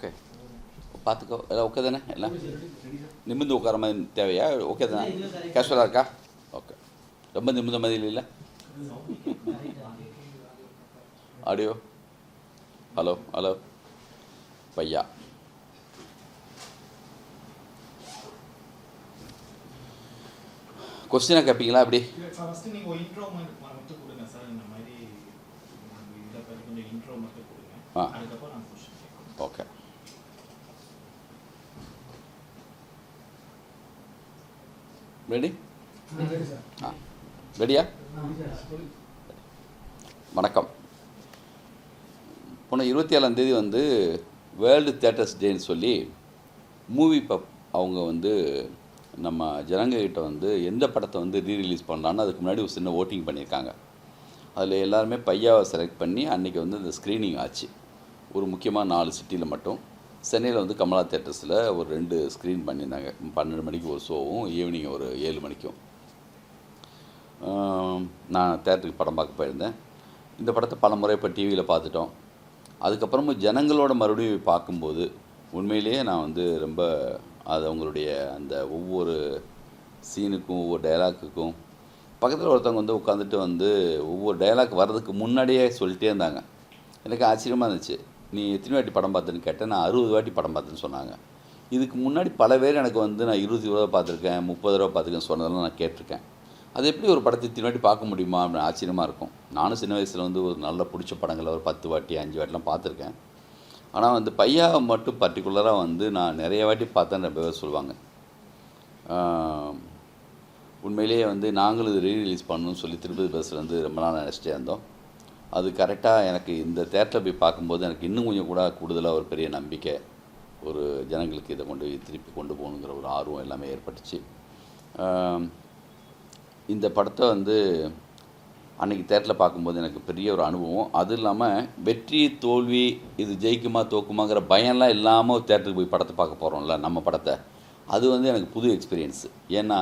Okay, பார்த்துக்கோ. எல்லாம் okay தானே? எல்லாம் நிமிர்ந்து உட்கார மாதிரி தேவையா? ஓகே தானே? கேஷுவலாக இருக்கா? ஓகே. ரொம்ப நிமிர்ந்த மாதிரி இல்லை? ஆடியோ ஹலோ ஹலோ பையா. கொஸ்டினாக கேட்பீங்களா? அப்படி ஓகே. ரெடி? ரெடியா? வணக்கம். போன 27ஆம் தேதி வேர்ல்டு தியேட்டர்ஸ் டேன்னு சொல்லி மூவி பப் அவங்க நம்ம ஜனங்கக்கிட்ட எந்த படத்தை ரீரிலீஸ் பண்ணலான்னு அதுக்கு முன்னாடி ஒரு சின்ன ஓட்டிங் பண்ணியிருக்காங்க. அதில் எல்லாருமே பையாவை செலக்ட் பண்ணி அன்றைக்கி இந்த ஸ்க்ரீனிங் ஆச்சு. ஒரு முக்கியமாக 4 சிட்டியில் மட்டும். சென்னையில் கமலா தியேட்டர்ஸில் ஒரு 2 ஸ்க்ரீன் பண்ணியிருந்தாங்க. 12 மணிக்கு ஒரு ஷோவும் ஈவினிங் ஒரு 7 மணிக்கும். நான் தேட்டருக்கு படம் பார்க்க போயிருந்தேன். இந்த படத்தை பல முறை இப்போ டிவியில் பார்த்துட்டோம். அதுக்கப்புறமும் ஜனங்களோட மறுபடியும் பார்க்கும்போது உண்மையிலேயே நான் ரொம்ப அது அவங்களுடைய அந்த ஒவ்வொரு சீனுக்கும் ஒவ்வொரு டைலாக்குக்கும் பக்கத்தில் ஒருத்தவங்க உட்காந்துட்டு ஒவ்வொரு டைலாக் வர்றதுக்கு முன்னாடியே சொல்லிட்டே இருந்தாங்க. எனக்கு ஆச்சரியமாக இருந்துச்சு. நீ எத்தனை வாட்டி படம் பார்த்துன்னு கேட்டேன். நான் 60 வாட்டி படம் பார்த்துன்னு சொன்னாங்க. இதுக்கு முன்னாடி பல பேர் எனக்கு நான் 20 தடவை பார்த்துருக்கேன், 30 தடவை பார்த்துருக்கேன் சொன்னதெல்லாம் நான் கேட்டிருக்கேன். அது எப்படி ஒரு படத்தை இத்தனை வாட்டி பார்க்க முடியுமா அப்படின்னு ஆச்சரியமாக இருக்கும். நானும் சின்ன வயசில் ஒரு நல்ல பிடிச்ச படங்களை ஒரு 10 வாட்டி 5 வாட்டிலாம் பார்த்துருக்கேன். ஆனால் பையாவை மட்டும் பர்டிகுலராக நான் நிறைய வாட்டி பார்த்தேன்னு ரொம்ப பேர் சொல்லுவாங்க. உண்மையிலேயே நாங்களும் இது ரீரிலீஸ் பண்ணணும்னு சொல்லி திருப்பதி பஸ்ஸில் ரொம்ப நாள் நினச்சிட்டே இருந்தோம். அது கரெக்டாக எனக்கு இந்த தேட்டரில் போய் பார்க்கும்போது எனக்கு இன்னும் கொஞ்சம் கூட கூடுதலாக ஒரு பெரிய நம்பிக்கை, ஒரு ஜனங்களுக்கு இதை திருப்பி கொண்டு போகணுங்கிற ஒரு ஆர்வம் எல்லாமே ஏற்பட்டுச்சு. இந்த படத்தை அன்றைக்கி தேட்டரில் பார்க்கும்போது எனக்கு பெரிய ஒரு அனுபவம். அது இல்லாமல் வெற்றி தோல்வி இது ஜெயிக்குமா தோக்குமாங்கிற பயம்லாம் இல்லாமல் தேட்டருக்கு போய் படத்தை பார்க்க போகிறோம்ல நம்ம படத்தை, அது எனக்கு புது எக்ஸ்பீரியன்ஸு. ஏன்னா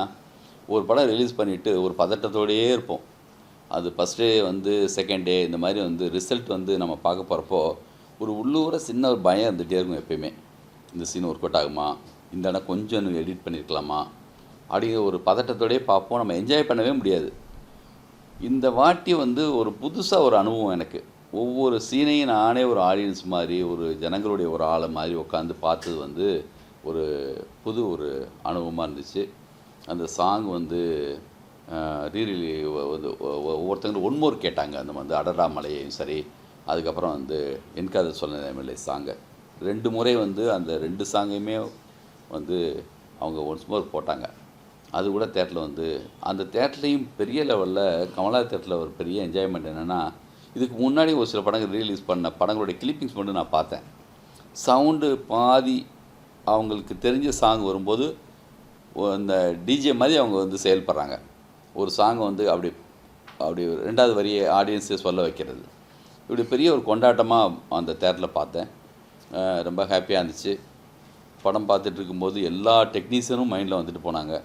ஒரு படம் ரிலீஸ் பண்ணிவிட்டு ஒரு பதட்டத்தோடையே இருப்போம். அது ஃபஸ்ட் டே செகண்ட் டே இந்த மாதிரி ரிசல்ட் நம்ம பார்க்க போகிறப்போ ஒரு உள்ளூர சின்ன ஒரு பயம் இருந்துகிட்டே இருக்கும் எப்பயுமே. இந்த சீன் ஒர்க் அவுட் ஆகுமா, இந்த இடம் கொஞ்சம் எடிட் பண்ணியிருக்கலாமா அப்படிங்கிற ஒரு பதட்டத்தோடையே பார்ப்போம். நம்ம என்ஜாய் பண்ணவே முடியாது. இந்த வாட்டி ஒரு புதுசாக ஒரு அனுபவம் எனக்கு. ஒவ்வொரு சீனையும் நானே ஒரு ஆடியன்ஸ் மாதிரி ஒரு ஜனங்களுடைய ஒரு ஆளை மாதிரி உட்காந்து பார்த்தது ஒரு புது ஒரு அனுபவமாக இருந்துச்சு. அந்த சாங் ஒவ்வொருத்தங்களும் ஒன்மோர் கேட்டாங்க. அந்த அடடா மலையையும் சரி, அதுக்கப்புறம் என்காத சொன்னதில்லை சாங்கை 2 முறை அந்த 2 சாங்கையுமே அவங்க ஒன்ஸ் மோர் போட்டாங்க. அது கூட தேட்டரில் அந்த தேட்டர்லேயும் பெரிய லெவலில் கமலா தேட்டரில் ஒரு பெரிய என்ஜாய்மெண்ட் என்னென்னா, இதுக்கு முன்னாடி ஒரு சில படங்கள் ரிலீஸ் பண்ண படங்களுடைய கிளிப்பிங்ஸ் மட்டும் நான் பார்த்தேன். சவுண்டு பாதி அவங்களுக்கு தெரிஞ்ச சாங் வரும்போது அந்த டிஜே மாதிரி அவங்க செயல்படுறாங்க. ஒரு சாங் அப்படி 2வது வரியை ஆடியன்ஸை சொல்ல வைக்கிறது. இப்படி பெரிய ஒரு கொண்டாட்டமாக அந்த தேட்டரில் பார்த்தேன். ரொம்ப ஹாப்பியாக இருந்துச்சு. படம் பார்த்துட்டு இருக்கும்போது எல்லா டெக்னீஷியனும் மைண்டில் வந்துட்டு போனாங்க.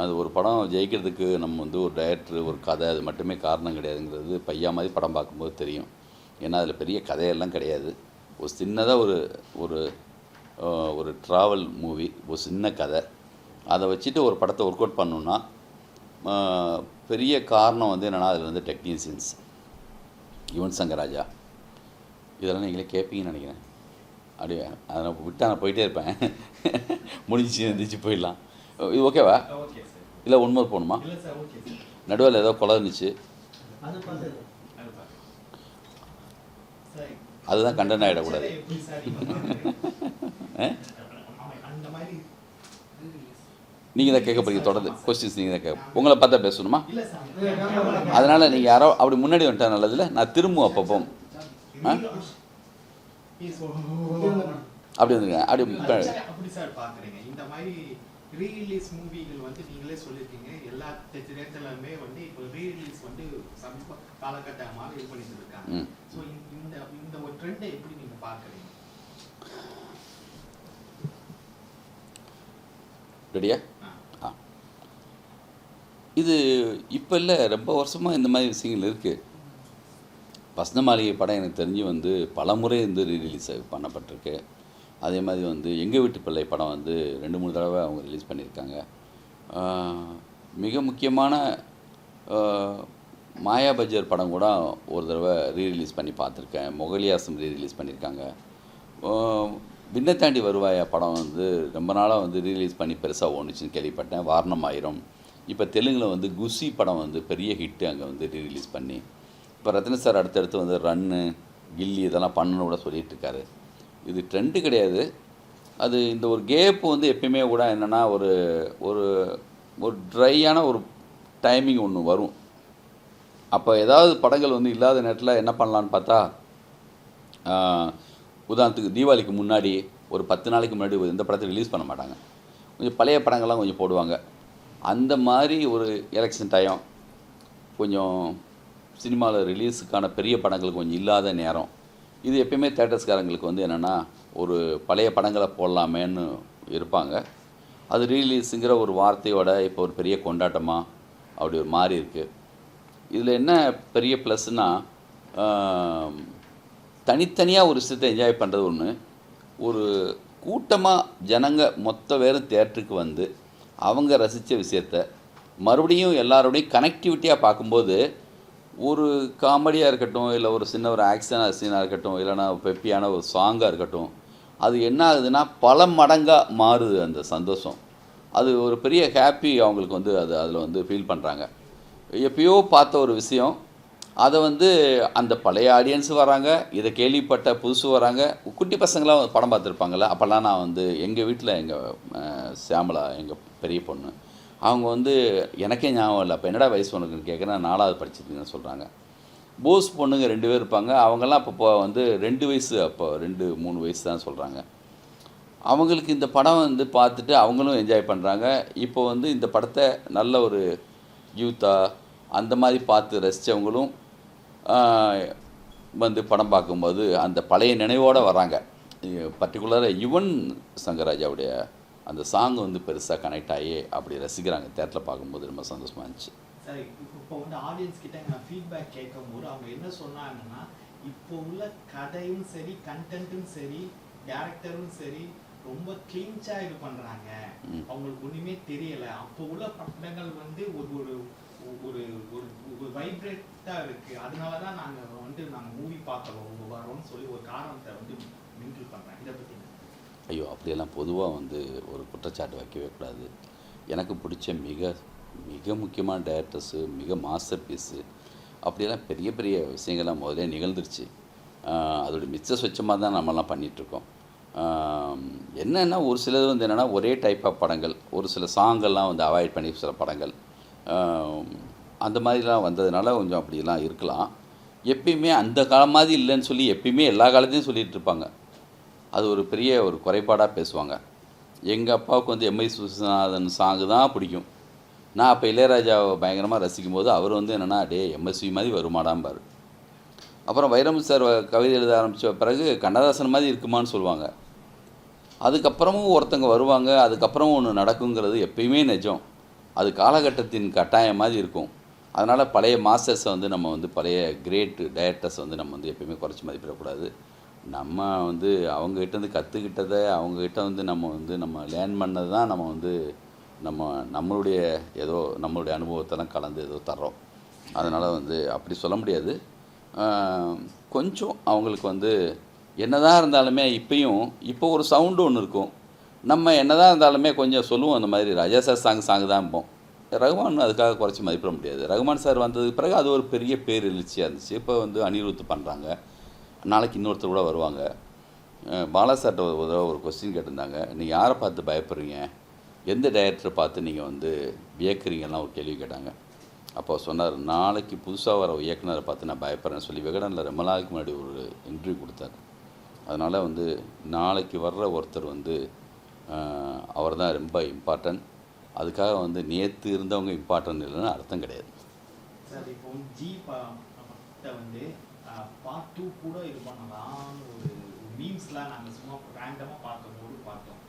அது ஒரு படம் ஜெயிக்கிறதுக்கு நம்ம ஒரு டைரக்டர் ஒரு கதை அது மட்டுமே காரணம் கிடையாதுங்கிறது பையா மாதிரி படம் பார்க்கும்போது தெரியும். ஏன்னா அதில் பெரிய கதையெல்லாம் கிடையாது. ஒரு சின்னதாக ஒரு ஒரு ட்ராவல் மூவி, ஒரு சின்ன கதை, அதை வச்சுட்டு ஒரு படத்தை ஒர்க் அவுட் பண்ணணுன்னா பெரிய காரணம் என்னென்னா அதில் டெக்னீஷியன்ஸ், யுவன் சங்கர் ராஜா, இதெல்லாம் நீங்களே கேட்பீங்கன்னு நினைக்கிறேன். அப்படியே அதை விட்டு நான் போயிட்டே இருப்பேன். முடிஞ்சிச்சு இருந்துச்சு போயிடலாம். இது ஓகேவா? இல்லை ஒன்மோர் போகணுமா? நடுவில் ஏதோ கொலை இருந்துச்சு, அதுதான் கண்டன ஆகிடக்கூடாது. நீங்கள் தான் கேட்க போகிறீங்க. தொடர்ந்து கொஸ்டின்ஸ் நீங்கள் தான் கேட்க. உங்களை பார்த்தா பேசணுமா? அதனால் நீங்கள் யாரோ அப்படி முன்னாடி வந்துட்டா நல்லதில்ல. நான் திரும்பும் அப்பப்போ அப்படி வந்துருங்க. அப்படி சார் பார்க்குறீங்க இந்த மாதிரி ரீரிலீஸ் மூவிகள் நீங்களே சொல்லியிருக்கீங்க எல்லா தேட்டர்லையுமே இப்போ ரீரிலீஸ் சமீப காலகட்டமாக இது பண்ணிட்டு இருக்காங்க. ஸோ இந்த ஒரு ட்ரெண்டை எப்படி நீங்கள் பார்க்குறீங்க? ரெடியா? இது இப்போ இல்லை, ரொம்ப வருஷமாக இந்த மாதிரி விஷயங்கள் இருக்குது. வசந்த மாளிகை படம் எனக்கு தெரிஞ்சு பல முறை ரீரிலீஸ் பண்ணப்பட்டிருக்கு. அதே மாதிரி வந்து எங்கள் வீட்டு பிள்ளை படம் வந்து 2-3 தடவை அவங்க ரிலீஸ் பண்ணியிருக்காங்க. மிக முக்கியமான மாயா பஜார் படம் கூட ஒரு தடவை ரீரிலீஸ் பண்ணி பார்த்துருக்கேன். மொகலியாசம் ரீரிலீஸ் பண்ணியிருக்காங்க. விண்ணை தாண்டி வருவாயா படம் வந்து ரொம்ப நாளாக வந்து ரீரிலீஸ் பண்ணி பெருசாக ஓடுச்சுன்னு கேள்விப்பட்டேன். வாரணம் ஆயிரம். இப்போ தெலுங்கில் வந்து குஷி படம் வந்து பெரிய ஹிட்டு அங்கே வந்து ரீரிலீஸ் பண்ணி. இப்போ ரத்ன சார் அடுத்தடுத்து வந்து ரன்னு, கில்லி இதெல்லாம் பண்ணணும்னு கூட சொல்லிகிட்டு இருக்காரு. இது ட்ரெண்டு கிடையாது. அது இந்த ஒரு கேப்பு வந்து எப்பயுமே கூட என்னென்னா ஒரு ஒரு ஒரு ட்ரையான ஒரு டைமிங் ஒன்று வரும். அப்போ ஏதாவது படங்கள் வந்து இல்லாத நேரத்தில் என்ன பண்ணலான்னு பார்த்தா, உதாரணத்துக்கு தீபாவளிக்கு முன்னாடி ஒரு 10 நாளைக்கு முன்னாடி எந்த படத்தை ரிலீஸ் பண்ண மாட்டாங்க. கொஞ்சம் பழைய படங்கள்லாம் கொஞ்சம் போடுவாங்க. அந்த மாதிரி ஒரு எலெக்ஷன் டைம் கொஞ்சம் சினிமாவில் ரிலீஸுக்கான பெரிய படங்கள் கொஞ்சம் இல்லாத நேரம். இது எப்பயுமே தேட்டர்ஸ்காரங்களுக்கு வந்து என்னென்னா ஒரு பழைய படங்களை போடலாமேன்னு இருப்பாங்க. அது ரீலீஸுங்கிற ஒரு வார்த்தையோட இப்போ ஒரு பெரிய கொண்டாட்டமாக அப்படி ஒரு மாறி இருக்குது. இதில் என்ன பெரிய ப்ளஸ்னால், தனித்தனியாக ஒரு விஷயத்தை என்ஜாய் பண்ணுறது ஒன்று, ஒரு கூட்டமாக ஜனங்க மொத்த பேரும் தேட்டருக்கு வந்து அவங்க ரசித்த விஷயத்த மறுபடியும் எல்லாரோடையும் கனெக்டிவிட்டியாக பார்க்கும்போது, ஒரு காமெடியாக இருக்கட்டும், இல்லை ஒரு சின்ன ஒரு ஆக்ஷனாக சீனாக இருக்கட்டும், இல்லைனா பெப்பியான ஒரு சாங்காக இருக்கட்டும், அது என்ன ஆகுதுன்னா பல மடங்காக மாறுது அந்த சந்தோஷம். அது ஒரு பெரிய ஹாப்பி அவங்களுக்கு வந்து அதில் வந்து ஃபீல் பண்ணுறாங்க. எப்பயோ பார்த்த ஒரு விஷயம், அதை வந்து அந்த பழைய ஆடியன்ஸு வராங்க, இதை கேள்விப்பட்ட புதுசு வராங்க. குட்டி பசங்களாம் படம் பார்த்துருப்பாங்கள்ல. அப்போல்லாம் நான் வந்து எங்கள் வீட்டில் எங்கள் சியாமலா எங்கள் பெரிய பொண்ணு, அவங்க வந்து எனக்கே ஞாபகம் இல்லை, அப்போ என்னடா வயசு உனக்குன்னு கேட்குறேன். 4வது படிச்சிருக்கீங்கன்னு சொல்கிறாங்க. போஸ் பொண்ணுங்க 2 பேர் இருப்பாங்க. அவங்கெல்லாம் அப்போ வந்து 2 வயசு, அப்போ 2-3 வயசு தான் சொல்கிறாங்க. அவங்களுக்கு இந்த படம் வந்து பார்த்துட்டு அவங்களும் என்ஜாய் பண்ணுறாங்க. இப்போ வந்து இந்த படத்தை நல்ல ஒரு யூத்தாக அந்த மாதிரி பார்த்து ரசித்தவங்களும் வந்து படம் பார்க்கும்போது அந்த பழைய நினைவோடு வராங்க. பர்டிகுலராக யுவன் சங்கர் ராஜாவுடைய அந்த சாங் வந்து பெருசாக கனெக்ட் ஆகி அப்படி ரசிக்கிறாங்க. தேட்டரில் பார்க்கும்போது ரொம்ப சந்தோஷமாக இருந்துச்சு. சரி, இப்போ வந்து ஆடியன்ஸ் கிட்ட நான் ஃபீட்பேக் கேட்கும்போது அவங்க என்ன சொன்னாங்கன்னா, இப்போ உள்ள கதையும் சரி, கண்டென்ட்டும் சரி, டேரக்டரும் சரி, ரொம்ப கிளின்ச்சா இது பண்றாங்க. அவங்களுக்கு ஒண்ணுமே தெரியல. அப்போ உள்ள படங்கள் வந்து ஒரு ஒரு ஒரு ஒரு வைப்ரேட்டா இருக்கு. அதனால தான் நாங்க மூவி பார்க்கறோம் வரோம்னு சொல்லி ஒரு காரணத்தை வந்து மிங்கிள் பண்றாங்க. இதை பத்தி ஐயோ, அப்படியெல்லாம் பொதுவாக வந்து ஒரு குற்றச்சாட்டு வைக்கவே கூடாது. எனக்கு பிடிச்ச மிக மிக முக்கியமான டைரக்டர்ஸு, மிக மாஸ்டர் பீஸு அப்படியெல்லாம் பெரிய பெரிய விஷயங்கள்லாம் முதலே நிகழ்ந்துருச்சு. அதோடைய மிச்ச சொச்சமாக தான் நம்மலாம் பண்ணிகிட்ருக்கோம். என்னென்னா ஒரு சிலது வந்து என்னென்னா ஒரே டைப் ஆஃப் படங்கள், ஒரு சில சாங்கெல்லாம் வந்து அவாய்ட் பண்ணி சில படங்கள் அந்த மாதிரிலாம் வந்ததுனால கொஞ்சம் அப்படிலாம் இருக்கலாம். எப்பயுமே அந்த காலம் மாதிரி இல்லைன்னு சொல்லி எப்பயுமே எல்லா காலத்தையும் சொல்லிகிட்டு இருப்பாங்க. அது ஒரு பெரிய ஒரு குறைபாடாக பேசுவாங்க. எங்கள் அப்பாவுக்கு வந்து எம்ஐ சுவாமிநாதன் சாங்கு தான் பிடிக்கும். நான் அப்போ இளையராஜாவை பயங்கரமாக ரசிக்கும் போது அவர் வந்து என்னென்னா எம்எஸ்வி மாதிரி வருமாடாம்பார். அப்புறம் வைரமுத்து சார் கவிதை எழுத ஆரம்பித்த பிறகு கண்ணதாசன் மாதிரி இருக்குமான்னு சொல்லுவாங்க. அதுக்கப்புறமும் ஒருத்தங்க வருவாங்க, அதுக்கப்புறம் ஒன்று நடக்குங்கிறது எப்பயுமே நிஜம். அது காலகட்டத்தின் கட்டாயம் மாதிரி இருக்கும். அதனால் பழைய மாஸ்டர்ஸை வந்து நம்ம வந்து பழைய கிரேட் டைரக்டர்ஸை வந்து நம்ம வந்து எப்பயுமே குறைச்சி மதிப்பிடக்கூடாது. நம்ம வந்து அவங்ககிட்டேருந்து கற்றுக்கிட்டதை, அவங்ககிட்ட வந்து நம்ம லேர்ன் பண்ணது தான் நம்ம வந்து நம்மளுடைய ஏதோ நம்மளுடைய அனுபவத்தெல்லாம் கலந்து ஏதோ தர்றோம். அதனால் வந்து அப்படி சொல்ல முடியாது. கொஞ்சம் அவங்களுக்கு வந்து என்னதான் இருந்தாலுமே இப்போ ஒரு சவுண்டு ஒன்று இருக்கும். நம்ம என்னதான் இருந்தாலுமே கொஞ்சம் சொல்லுவோம், அந்த மாதிரி ராஜா சார் சாங்கு தான் இருப்போம். ரகுமான் அதுக்காக குறைச்சி மதிப்பிட முடியாது. ரகுமான் சார் வந்ததுக்கு பிறகு அது ஒரு பெரிய பேர் எழுச்சியாக இருந்துச்சு. இப்போ வந்து அனிருத் பண்ணுறாங்க, நாளைக்கு இன்னொருத்தர் கூட வருவாங்க. பாலா சார்கிட்ட ஒரு கொஸ்டின் கேட்டிருந்தாங்க, நீங்கள் யாரை பார்த்து பயப்படுறீங்க, எந்த டைரக்டரை பார்த்து நீங்கள் வந்து வியக்கிறீங்கலாம் ஒரு கேள்வி கேட்டாங்க. அப்போ சொன்னார், நாளைக்கு புதுசாக வர இயக்குனரை பார்த்து நான் பயப்படுறேன்னு சொல்லி விகடனில் ரொம்ப நாளைக்கு முன்னாடி ஒரு இன்டர்வியூ கொடுத்தாரு. அதனால் வந்து நாளைக்கு வர்ற ஒருத்தர் வந்து அவர் தான் ரொம்ப இம்பார்ட்டன்ட். அதுக்காக வந்து நேற்று இருந்தவங்க இம்பார்ட்டன்ட் இல்லைன்னு அர்த்தம் கிடையாது. சார், இப்போ ஜி படத்தை வந்து பார்ட் 2 கூட இது பண்ணலாம்னு ஒரு மீம்ஸ்லாம் நாங்கள் சும்மா ரேண்டமாக பார்த்தோம்.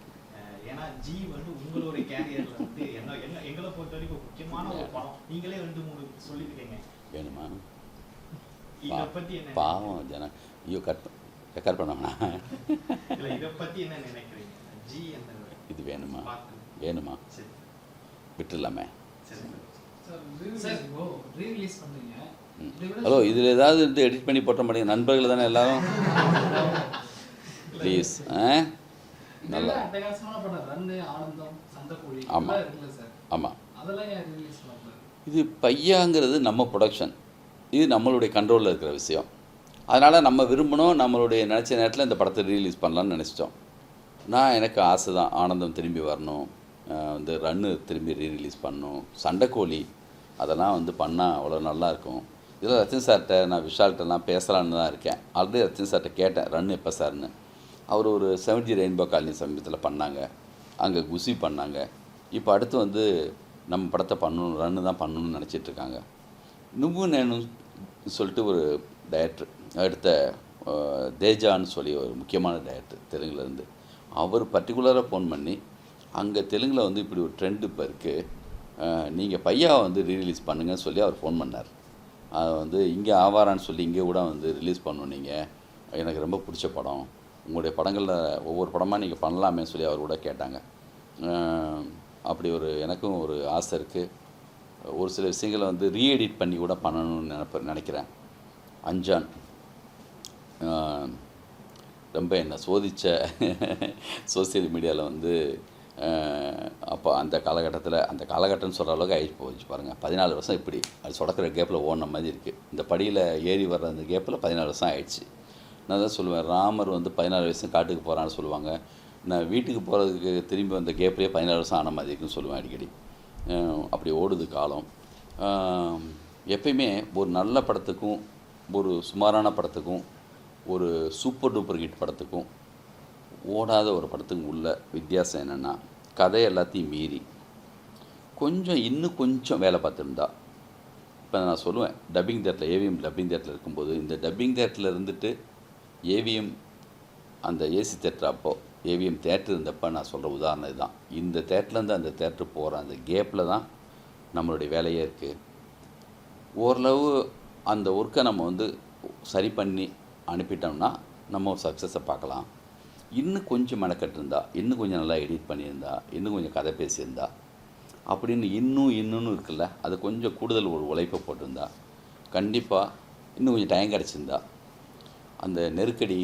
ஏன்னா ஜி வந்து உங்களுடைய கேரியரில் வந்து எங்களை பொறுத்த வரைக்கும் முக்கியமான ஒரு படம். நீங்களே 2-3 சொல்லியிருக்கீங்க. வேணுமா? இதை பற்றி என்ன? பாவம் ஜன ஐயோ ரெக்கார்ட் பண்ண வேணாம். இல்லை இதை பற்றி என்ன நினைக்கிறீங்க? ஜி அந்த இது வேணுமா பார்த்து வேணுமா சரி விட்டுடலாமே. சரி சார் இப்போ ரீரிலீஸ் பண்ணீங்க. இதை விட ஹலோ, இதில் ஏதாவது வந்து எடிட் பண்ணி போட்ட மாட்டேங்க. நண்பர்கள் தானே எல்லாரும். ப்ளீஸ். இதை விட அட்டகாசமான படம் ரன்னு, ஆனந்தம், சண்டைக்கோழி ஆமா. இதெல்லாம் இருக்குல்ல சார், ஆமாம், அதெல்லாம் ஏன் ரீரிலீஸ் பண்ணல? இது பையாங்கிறது நம்ம ப்ரொடக்ஷன், இது நம்மளுடைய கண்ட்ரோலில் இருக்கிற விஷயம். அதனால் நம்ம விரும்பணும், நம்மளுடைய நினச்ச நேரத்தில் இந்த படத்தை ரீலீஸ் பண்ணலான்னு நினச்சிட்டோம். எனக்கு ஆசை தான் ஆனந்தம் திரும்பி வரணும், வந்து ரன்னு திரும்பி ரீரிலீஸ் பண்ணணும், சண்டைக்கோழி அதெல்லாம் வந்து பண்ணால் அவ்வளோ நல்லாயிருக்கும். இதில் ரத்தின் சார்கிட்ட நான் விஷால்கிட்டலாம் பேசலான்னு தான் இருக்கேன். ஆல்ரெடி ரத்தின் சார்கிட்ட கேட்டேன் ரன் எப்போ சார்னு. அவர் ஒரு 70 ரெயின்போ காலனி சமீபத்தில் பண்ணாங்க, அங்கே குசி பண்ணாங்க. இப்போ அடுத்து வந்து நம்ம படத்தை பண்ணணும், ரன்னு தான் பண்ணணும்னு நினச்சிட்ருக்காங்க. நுவ்வு நேனு சொல்லிட்டு ஒரு டைரக்டர், அடுத்த தேஜான்னு சொல்லி ஒரு முக்கியமான டைரக்டர் தெலுங்குலேருந்து, அவர் பர்டிகுலராக ஃபோன் பண்ணி அங்கே தெலுங்கில் வந்து இப்படி ஒரு ட்ரெண்ட் இப்போ இருக்குது, நீங்கள் பையாவை வந்து ரீரிலீஸ் பண்ணுங்கன்னு சொல்லி அவர் ஃபோன் பண்ணார். அதை வந்து இங்கே ஆவாரான்னு சொல்லி இங்கே கூட வந்து ரிலீஸ் பண்ணணும், நீங்கள் எனக்கு ரொம்ப பிடிச்ச படம், உங்களுடைய படங்களில் ஒவ்வொரு படமாக நீங்கள் பண்ணலாமே சொல்லி அவர் கூட கேட்டாங்க. அப்படி ஒரு எனக்கும் ஒரு ஆசை இருக்குது. ஒரு சில விஷயங்களை வந்து ரீஎடிட் பண்ணி கூட பண்ணணும்னு நினைக்கிறேன். அஞ்சான் ரொம்ப என்னை சோதித்த சோசியல் மீடியாவில் வந்து அப்போ அந்த காலகட்டம்னு சொல்கிற அளவுக்கு ஆகிட்டு போச்சு பாருங்கள். 14 வருஷம் இப்படி அது சொடக்கிற கேப்பில் ஓடின மாதிரி இருக்குது. இந்த படியில் ஏறி வர்ற அந்த கேப்பில் 14 வருஷம் ஆயிடுச்சு. நான் தான் சொல்லுவேன், ராமர் வந்து 14 வருஷம் காட்டுக்கு போகிறான்னு சொல்லுவாங்க. நான் வீட்டுக்கு போகிறதுக்கு திரும்பி வந்த கேப்லேயே 14 வருஷம் ஆன மாதிரி இருக்குன்னு சொல்லுவேன் அடிக்கடி. அப்படி ஓடுது காலம். எப்பயுமே ஒரு நல்ல படத்துக்கும் ஒரு சுமாரான படத்துக்கும் ஒரு சூப்பர் டூப்பர் ஹிட் படத்துக்கும் ஓடாத ஒரு படத்துக்கு உள்ள வித்தியாசம் என்னென்னா, கதை எல்லாத்தையும் மீறி இன்னும் கொஞ்சம் வேலை பார்த்துருந்தா. இப்போ நான் சொல்லுவேன், டப்பிங் தேட்டரில் ஏவிஎம் டப்பிங் தேட்டரில் இருக்கும்போது, இந்த டப்பிங் தேட்டரில் இருந்துட்டு ஏவிஎம் அந்த ஏசி தேட்டர் அப்போது ஏவிஎம் தேட்டர் இருந்தப்போ நான் சொல்கிற உதாரணம் இதுதான். இந்த தேட்டர்லேருந்து அந்த தேட்டரு போகிற அந்த கேப்பில் தான் நம்மளுடைய வேலையே இருக்குது. ஓரளவு அந்த ஒர்க்கை நம்ம வந்து சரி பண்ணி அனுப்பிட்டோம்னா நம்ம ஒரு சக்ஸஸை பார்க்கலாம். இன்னும் கொஞ்சம் மெனக்கட்டிருந்தா, இன்னும் கொஞ்சம் நல்லா எடிட் பண்ணியிருந்தா, இன்னும் கொஞ்சம் கதை பேசியிருந்தா அப்படின்னு இன்னும் இருக்குல்ல, அது கொஞ்சம் கூடுதல் ஒரு உழைப்பை போட்டிருந்தா, கண்டிப்பாக இன்னும் கொஞ்சம் டைம் கிடச்சிருந்தா, அந்த நெருக்கடி,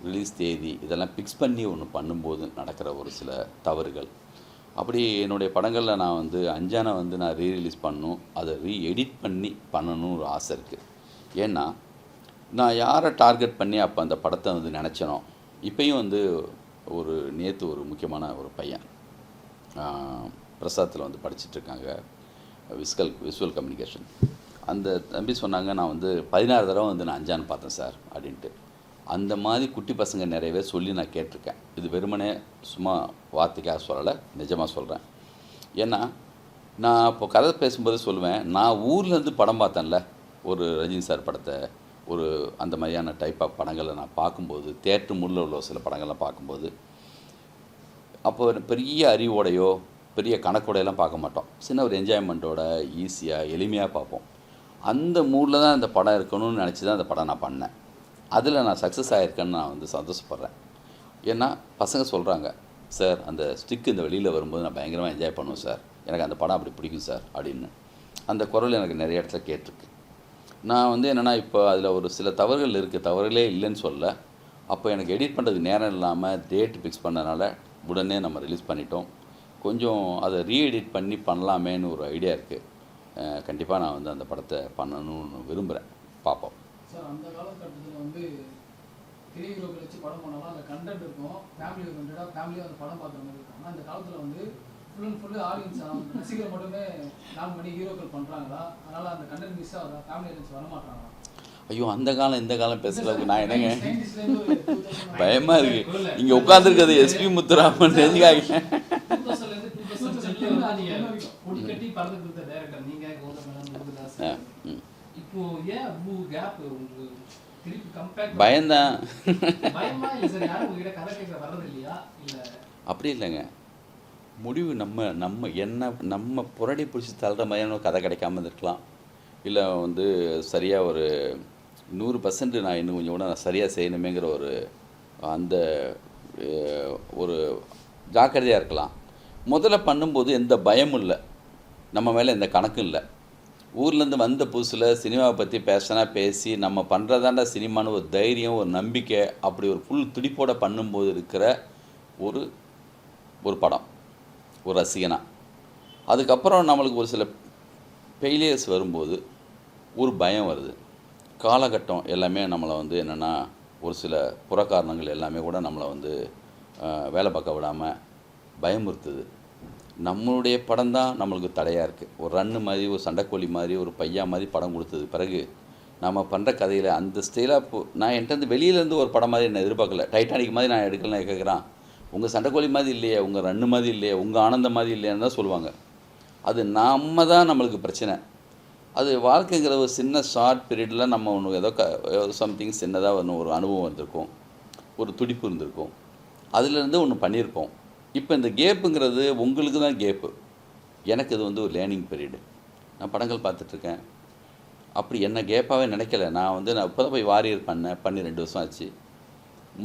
ரிலீஸ் தேதி இதெல்லாம் ஃபிக்ஸ் பண்ணி ஒன்று பண்ணும்போது நடக்கிற ஒரு சில தவறுகள். அப்படி என்னுடைய படங்களில் நான் வந்து அஞ்சானை வந்து நான் ரீரிலீஸ் பண்ணணும், அதை எடிட் பண்ணி பண்ணணும்னு ஒரு ஆசை இருக்குது. ஏன்னா நான் யாரை டார்கெட் பண்ணி அப்போ அந்த படத்தை வந்து நினச்சனோ, இப்போயும் வந்து நேற்று ஒரு முக்கியமான ஒரு பையன் பிரசாத்தில் வந்து படிச்சுட்ருக்காங்க, விஷுவல் கம்யூனிகேஷன். அந்த தம்பி சொன்னாங்க, நான் வந்து 16 தடவை வந்து நான் அஞ்சான் பார்த்தேன் சார் அப்படின்ட்டு. அந்த மாதிரி குட்டி பசங்க நிறையவே சொல்லி நான் கேட்டிருக்கேன். இது வெறுமனே சும்மா வார்த்தைக்காக சொல்லலை, நிஜமாக சொல்கிறேன். ஏன்னா நான் இப்போ கதை பேசும்போது சொல்லுவேன், நான் ஊர்லேருந்து படம் பார்த்தேன்ல ஒரு ரஜினி சார் படத்தை, ஒரு அந்த மாதிரியான டைப் ஆஃப் படங்களை நான் பார்க்கும்போது, தேட்டர் முள்ள உள்ள சில படங்கள்லாம் பார்க்கும்போது, அப்போ பெரிய அறிவோடையோ பெரிய கணக்கோடையெல்லாம் பார்க்க மாட்டோம். சின்ன ஒரு என்ஜாய்மெண்ட்டோட ஈஸியாக எளிமையாக பார்ப்போம். அந்த மூடில் தான் அந்த படம் இருக்கணும்னு நினச்சி தான் அந்த படம் நான் பண்ணேன். அதில் நான் சக்ஸஸ் ஆகிருக்கேன்னு நான் வந்து சந்தோஷப்படுறேன். ஏன்னா பசங்க சொல்கிறாங்க, சார் அந்த ஸ்டிக் இந்த வெளியில் வரும்போது நான் பயங்கரமாக என்ஜாய் பண்ணுவேன் சார், எனக்கு அந்த படம் அப்படி பிடிக்கும் சார் அப்படின்னு. அந்த குரல் எனக்கு நிறைய இடத்துல கேட்டிருக்கு. நான் வந்து என்னென்னா, இப்போ அதில் ஒரு சில தவறுகள் இருக்குது, தவறுகளே இல்லைன்னு சொல்ல. அப்போ எனக்கு எடிட் பண்ணுறதுக்கு நேரம் இல்லாமல் டேட் ஃபிக்ஸ் பண்ணனால உடனே நம்ம ரிலீஸ் பண்ணிட்டோம். கொஞ்சம் அதை ரீஎடிட் பண்ணி பண்ணலாமேன்னு ஒரு ஐடியா இருக்குது. கண்டிப்பாக நான் வந்து அந்த படத்தை பண்ணணும்னு விரும்புகிறேன். பார்ப்போம். சார் அந்த காலகட்டத்தில் வந்து பெரிய ஹீரோக்கள் வச்சு படம் பண்ணாலும் அந்த கண்டென்ட் இருக்கும், ஃபேமிலி ஓரியன்டாக ஃபேமிலியாக அந்த படம் பார்க்குற மாதிரி இருக்கும். ஆனால் இந்த காலத்தில் வந்து ஃபுல் அண்ட் ஃபுல்லு ஆடியன்ஸ் ரசிகர் மட்டுமே நாம் பண்ணி ஹீரோக்கள் பண்ணுறாங்களா, அதனால் அந்த கண்டென்ட் மிஸ் ஆகுதா, ஃபேமிலி ஆடியன்ஸ் வரமாட்டாங்களா? ஐயோ, அந்த காலம் இந்த காலம் பேசலாம். நான் என்னங்க பயமாக இருக்குது. இங்கே உட்காந்துருக்கிறது எஸ்பி முத்துராமன் ரேஞ்சுக்காக. கட்டி பறந்து கொடுத்த டைரக்டர் நீங்க, இப்போ ஏன் அவ்வளோ கேப் உங்களுக்கு திருப்பி கம்பேர்? பயம்தான். பயமா இல்லை சார், யாரும் உங்ககிட்ட கதை கேட்க வர்றது இல்லையா? இல்லை அப்படி இல்லைங்க, முடிவு நம்ம புரடி பிடிச்சி தள்ளுற மாதிரியான கதை கிடைக்காம இருக்கலாம். இல்லை வந்து சரியாக ஒரு 100% நான் இன்னும் கொஞ்சம் கூட நான் சரியாக செய்யணுமேங்கிற ஒரு அந்த ஒரு ஜாக்கிரதையாக இருக்கலாம். முதல்ல பண்ணும்போது எந்த பயமும் இல்லை, நம்ம மேலே எந்த கணக்கும் இல்லை. ஊர்லேருந்து வந்த புதுசில் சினிமாவை பற்றி பேசி நம்ம பண்ணுறதாண்டா சினிமான்னு ஒரு தைரியம், ஒரு நம்பிக்கை, அப்படி ஒரு ஃபுல் துடிப்போடு பண்ணும்போது இருக்கிற ஒரு படம், ஒரு ரசிகனா. அதுக்கப்புறம் நம்மளுக்கு ஒரு சில ஃபெயிலியர்ஸ் வரும்போது ஒரு பயம் வருது. காலகட்டம் எல்லாமே நம்மளை வந்து என்னென்னா, ஒரு சில புறக்காரணங்கள் எல்லாமே கூட நம்மளை வந்து வேலை பார்க்க விடாமல் பயமுறுத்துது. நம்மளுடைய படம் தான் நம்மளுக்கு தடையாக இருக்குது. ஒரு ரன்னு மாதிரி, ஒரு சண்டைக்கோழி மாதிரி, ஒரு பையா மாதிரி படம் கொடுத்தது பிறகு நம்ம பண்ணுற கதையில் அந்த ஸ்டைலாக நான் என்கிட்ட வெளியிலேருந்து ஒரு படம் மாதிரி என்ன எதிர்பார்க்கல. டைட்டானிக் மாதிரி நான் எடுக்கலன்னு கேட்குறான். உங்கள் சண்டைக்கோழி மாதிரி இல்லையே, உங்கள் ரன்னு மாதிரி இல்லையே, உங்கள் ஆனந்தம் மாதிரி இல்லையான்னு தான் சொல்லுவாங்க. அது நம்ம தான் நம்மளுக்கு பிரச்சனை. அது வாழ்க்கைங்கிற ஒரு சின்ன ஷார்ட் பீரியடில் நம்ம ஒன்று ஏதோ சம்திங் சின்னதாக ஒன்று ஒரு அனுபவம் இருந்திருக்கும், ஒரு துடிப்பு இருந்திருக்கும், அதிலேருந்து ஒன்று பண்ணியிருப்போம். இப்போ இந்த கேப்புங்கிறது உங்களுக்கு தான் கேப்பு, எனக்கு இது வந்து ஒரு லேர்னிங் பீரியடு. நான் படங்கள் பார்த்துட்ருக்கேன், அப்படி என்ன கேப்பாகவே நினைக்கல. நான் இப்போ தான் போய் வாரியர் பண்ணி 2 வருஷம் ஆச்சு.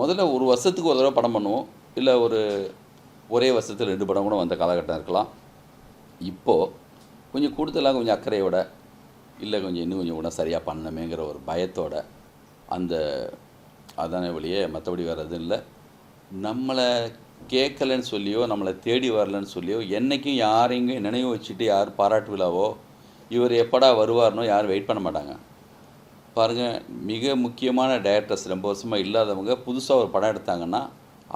முதல்ல ஒரு வருஷத்துக்கு ஒரு தடவை படம் பண்ணுவோம், இல்லை ஒரே வருஷத்தில் 2 படம் கூட வந்த காலகட்டம் இருக்கலாம். இப்போது கொஞ்சம் கூடுதலாக கொஞ்சம் அக்கறையோட, இல்லை இன்னும் கொஞ்சம் கூட சரியாக பண்ணணுமேங்கிற ஒரு பயத்தோட அதானே வழியே, மற்றபடி வேறு எதுவும் இல்லை. நம்மளை கேட்கலன்னு சொல்லியோ, நம்மளை தேடி வரலன்னு சொல்லியோ, என்றைக்கும் யாரையும் நினைவு வச்சுட்டு யார் பாராட்டு விழாவோ இவர் எப்படா வருவார்னோ யாரும் வெயிட் பண்ண மாட்டாங்க. பாருங்கள், மிக முக்கியமான டைரக்டர்ஸ் ரொம்ப வருஷமாக இல்லாதவங்க புதுசாக ஒரு படம் எடுத்தாங்கன்னா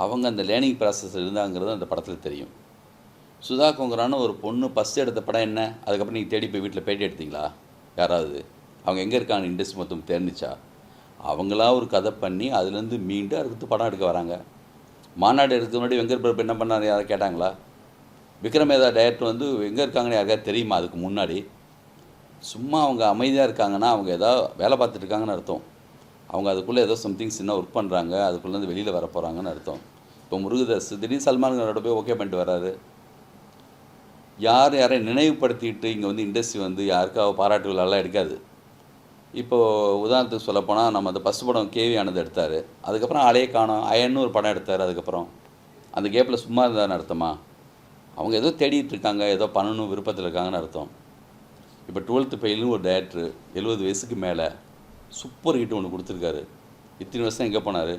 அவங்க அந்த லேர்னிங் ப்ராசஸ் இருந்தாங்கிறது அந்த படத்தில் தெரியும். சுதா கொங்கரான்னு ஒரு பொண்ணு ஃபஸ்ட்டு எடுத்த படம் என்ன, அதுக்கப்புறம் நீங்கள் தேடி போய் வீட்டில் பேட்டி எடுத்தீங்களா? யாராவது அவங்க எங்கே இருக்காங்க இண்டஸ்ட்ரி மொத்தம் தெரிஞ்சிச்சா? அவங்களா ஒரு கதை பண்ணி அதுலேருந்து மீண்டு அடுத்து படம் எடுக்க வராங்க. மாநாடு எடுக்க முன்னாடி வெங்கட் பிரபு என்ன பண்ணார் யாராவது கேட்டாங்களா? விக்ரம் ஏதா டைரக்டர் வந்து எங்கே இருக்காங்கன்னு யாருக்காவது தெரியுமா? அதுக்கு முன்னாடி சும்மா அவங்க அமைதியாக இருக்காங்கன்னா அவங்க ஏதோ வேலை பார்த்துட்டு இருக்காங்கன்னு அர்த்தம். அவங்க அதுக்குள்ளே ஏதோ சம்திங் சின்ன ஒர்க் பண்ணுறாங்க, அதுக்குள்ளேருந்து வெளியில் வர போகிறாங்கன்னு அர்த்தம். இப்போ முருகதாஸ் திடீர்னு சல்மான்காரோட போய் ஓகே பண்ணிட்டு வர்றாரு. யாரையும் நினைவுபடுத்திட்டு இங்கே வந்து இண்டஸ்ட்ரி வந்து யாருக்காக பாராட்டு விழாலாம் எடுக்காது. இப்போது உதாரணத்துக்கு சொல்லப்போனால் நம்ம அந்த ஃபஸ்ட் படம் கேவி ஆனந்த் எடுத்தார், அதுக்கப்புறம் ஆளே காணோம். அயன்னு ஒரு படம் எடுத்தார், அதுக்கப்புறம் அந்த கேப்பில் சும்மா இருந்தான்னு அர்த்தமா? அவங்க ஏதோ தேடிட்டு இருக்காங்க, ஏதோ பண்ணணும் விருப்பத்தில் இருக்காங்கன்னு அர்த்தம். இப்போ 12th ஃபெயில்னு ஒரு டைரக்டர் 70 வயசுக்கு மேலே சூப்பர் ஹிட் ஒன்று கொடுத்துருக்காரு. இத்தனை வருஷம் எங்கே போனார்?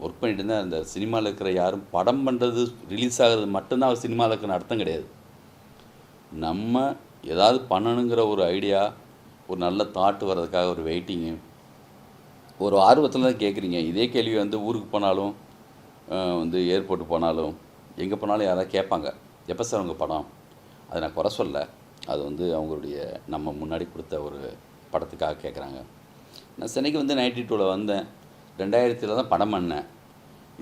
ஒர்க் பண்ணிட்டு இருந்தால் அந்த சினிமாவில் இருக்கிற யாரும் படம் பண்ணுறது ரிலீஸ் ஆகிறது மட்டும்தான் அவர் சினிமாவில் இருக்கிற அர்த்தம் கிடையாது. நம்ம ஏதாவது பண்ணணுங்கிற ஒரு ஐடியா, ஒரு நல்ல தாட்டு வர்றதுக்காக ஒரு வெயிட்டிங்கு, ஒரு ஆர்வத்தில் தான் கேட்குறீங்க. இதே கேள்வி வந்து ஊருக்கு போனாலும் ஏர்போர்ட்டு போனாலும் எங்கே போனாலும் யாராவது கேட்பாங்க, எப்போ சார் உங்கள் படம்? அதை நான் குறை சொல்ல, அது அவங்களுடைய நம்ம முன்னாடி கொடுத்த ஒரு படத்துக்காக கேட்குறாங்க. நான் சென்னைக்கு 92 வந்தேன், 2000 தான் படம் பண்ணேன்.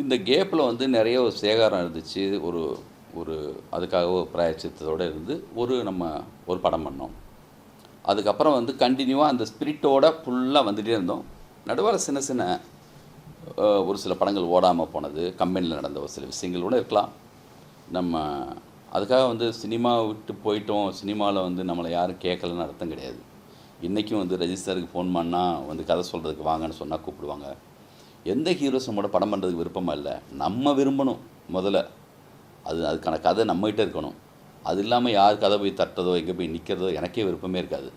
இந்த கேப்பில் நிறைய ஒரு சேகாரம் இருந்துச்சு, ஒரு அதுக்காக ஒரு பிராயச்சித்தத்தோடு இருந்து நம்ம ஒரு படம் பண்ணோம். அதுக்கப்புறம் கண்டினியூவாக அந்த ஸ்பிரிட்டோட ஃபுல்லாக வந்துகிட்டே இருந்தோம். நடுவில் சின்ன சின்ன ஒரு சில படங்கள் ஓடாமல் போனது, கம்பெனியில் நடந்த ஒரு சில விஷயங்கள் கூட இருக்கலாம். நம்ம அதுக்காக சினிமா விட்டு போயிட்டோம், சினிமாவில் நம்மளை யாரும் கேட்கலன்னு அர்த்தம் கிடையாது. இன்றைக்கும் ரெஜிஸ்டருக்கு ஃபோன் பண்ணால் கதை சொல்கிறதுக்கு வாங்கன்னு சொன்னால் கூப்பிடுவாங்க. எந்த ஹீரோஸ் நம்மளோட படம் பண்ணுறதுக்கு விருப்பமாக இல்லை, நம்ம விரும்பணும் முதல்ல. அதுக்கான கதை நம்மகிட்ட இருக்கணும். அது இல்லாமல் யார் கதை போய் தட்டுறதோ எங்கே போய் நிற்கிறதோ எனக்கே விருப்பமே இருக்காது.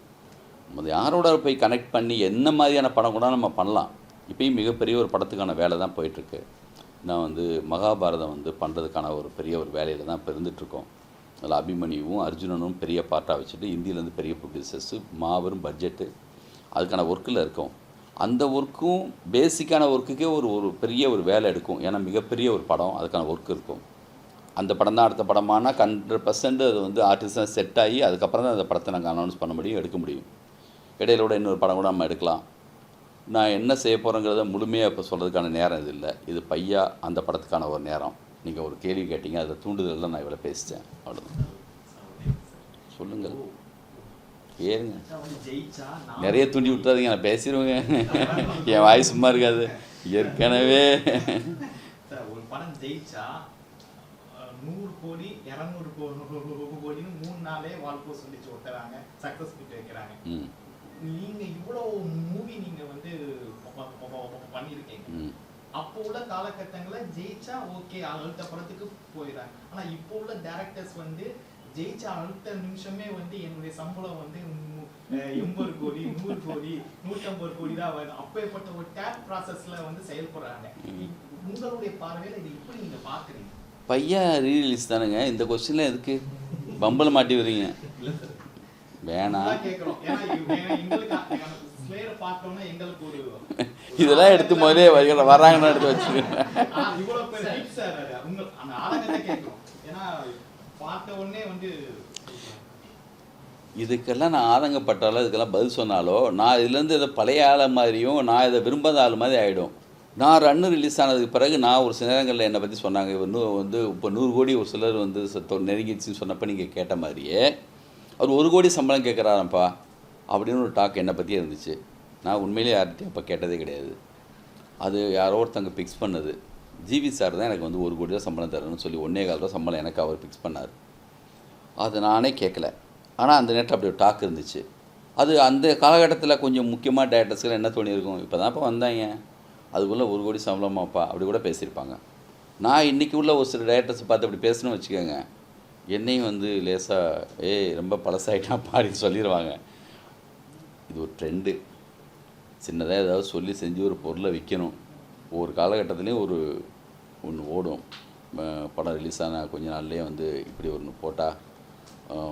நம்ம யாரோட போய் கனெக்ட் பண்ணி என்ன மாதிரியான படம் கூட நம்ம பண்ணலாம். இப்போயும் மிகப்பெரிய ஒரு படத்துக்கான வேலை தான் போயிட்டுருக்கு. நான் மகாபாரதம் பண்ணுறதுக்கான ஒரு பெரிய ஒரு வேலையில் தான் இப்போ இருந்துகிட்ருக்கோம். அதில் அபிமன்யுவும் அர்ஜுனனும் பெரிய பார்ட்டாக வச்சுட்டு இந்தியிலேருந்து பெரிய ப்ரொடியூசர்ஸு, மாபெரும் பட்ஜெட்டு, அதுக்கான ஒர்க்கில் இருக்கோம். அந்த ஒர்க்கும் பேசிக்கான ஒர்க்குக்கே ஒரு பெரிய ஒரு வேலை எடுக்கும். ஏன்னா மிகப்பெரிய ஒரு படம், அதுக்கான ஒர்க் இருக்கும். அந்த படம் தான் அடுத்த படமானால் 100% அது ஆர்டிஸ்டாக செட் ஆகி அதுக்கப்புறம் தான் அந்த படத்தை நாங்கள் அனௌன்ஸ் பண்ண முடியும், எடுக்க முடியும். இடையில கூட இன்னொரு படம் கூட நம்ம எடுக்கலாம். நான் என்ன செய்ய போகிறேங்கிறத முழுமையாக இப்போ சொல்கிறதுக்கான நேரம் இது இல்லை. இது பையா அந்த படத்துக்கான ஒரு நேரம். நீங்கள் ஒரு கேள்வி கேட்டீங்க, அதை தூண்டுதலில் நான் இவ்வளோ பேசித்தேன், அவ்வளோதான். சொல்லுங்கள், ஏறுங்க, நிறைய தூண்டி விட்டுறாதீங்க, நான் பேசிடுவேங்க. என் வாய் சும்மா இருக்காது ஏற்கனவே. ஒரு படம் ஜெயிச்சா 100 கோடி 200 கோடின்னு 3 நாளே வால்போஸ்ட் சொல்லிச்சு ஒட்டுறாங்க, சக்ஸஸ் மீட் வைக்கிறாங்க. நீங்க இவ்வளவு மூவி நீங்க வந்து பண்ணிருக்கீங்க. அப்போ உள்ள காலகட்டங்கள ஜெயிச்சா ஓகே அடுத்த படத்துக்கு போயிடுறாங்க. ஆனா இப்போ உள்ள டைரக்டர்ஸ் வந்து ஜெயிச்ச அடுத்த நிமிஷமே வந்து என்னுடைய சம்பளம் வந்து 80 கோடி 100 கோடி 150 கோடி தான் வருது. அப்பேற்பட்ட ஒரு டேப் ப்ராசஸ்ல வந்து செயல்படுறாங்க. உங்களுடைய பார்வையில இது எப்படி நீங்க பாக்குறீங்க? பையன் ரீரிலீஸ் தானுங்க. இந்த கொஸ்டின்ல எதுக்கு பம்பல மாட்டி வரீங்க? வேணாம் இதெல்லாம் எடுத்து முதலே வர்றாங்கன்னு எடுத்து வச்சுக்கோங்க. இதுக்கெல்லாம் நான் ஆதங்கப்பட்டாலோ இதுக்கெல்லாம் பதில் சொன்னாலோ நான் இதுலேருந்து இதை பழைய ஆள மாதிரியும் நான் இதை விரும்பாத ஆள் மாதிரி ஆகிடும். நான் ரன்னு ரிலீஸ் ஆனதுக்கு பிறகு நான் ஒரு சில நேரங்களில் என்னை பற்றி சொன்னாங்க, இன்னும் வந்து இப்போ 100 கோடி ஒரு சிலர் வந்து நெருங்கிடுச்சின்னு சொன்னப்போ நீங்கள் கேட்ட மாதிரியே அவர் 1 கோடி சம்பளம் கேட்குறாரப்பா அப்படின்னு ஒரு டாக் என்னை பற்றியே இருந்துச்சு. நான் உண்மையிலே யார்கிட்டையும் அப்போ கேட்டதே கிடையாது. அது யாரோ ஒருத்தங்க ஃபிக்ஸ் பண்ணது. ஜிவி சார் தான் எனக்கு வந்து 1 கோடி ரூபா சம்பளம் தரணும்னு சொல்லி 1.25 ரூபா சம்பளம் எனக்கு அவர் ஃபிக்ஸ் பண்ணார். அது நானே கேட்கல. ஆனால் அந்த நேரத்தில் அப்படி ஒரு டாக் இருந்துச்சு. அது அந்த காலகட்டத்தில் கொஞ்சம் முக்கியமாக டேரக்டர்ஸ்லாம் என்ன தோணியிருக்கும், இப்போ தான் இப்போ வந்தாங்க அதுக்குள்ளே 1 கோடி சம்பளமாப்பா அப்படி கூட பேசியிருப்பாங்க. நான் இன்றைக்கி உள்ள ஒரு சில டேரக்டர்ஸை பார்த்து அப்படி பேசணும்னு வச்சுக்கோங்க, என்னையும் வந்து லேசாக ரொம்ப பழசாயிட்டான் பாடின்னு சொல்லிடுவாங்க. இது ஒரு ட்ரெண்டு. சின்னதாக ஏதாவது சொல்லி செஞ்சு ஒரு பொருளை விற்கணும். ஒவ்வொரு காலகட்டத்துலேயும் ஒன்று ஓடும். படம் ரிலீஸ் ஆன கொஞ்ச நாள்லேயே வந்து இப்படி ஒன்று போட்டால்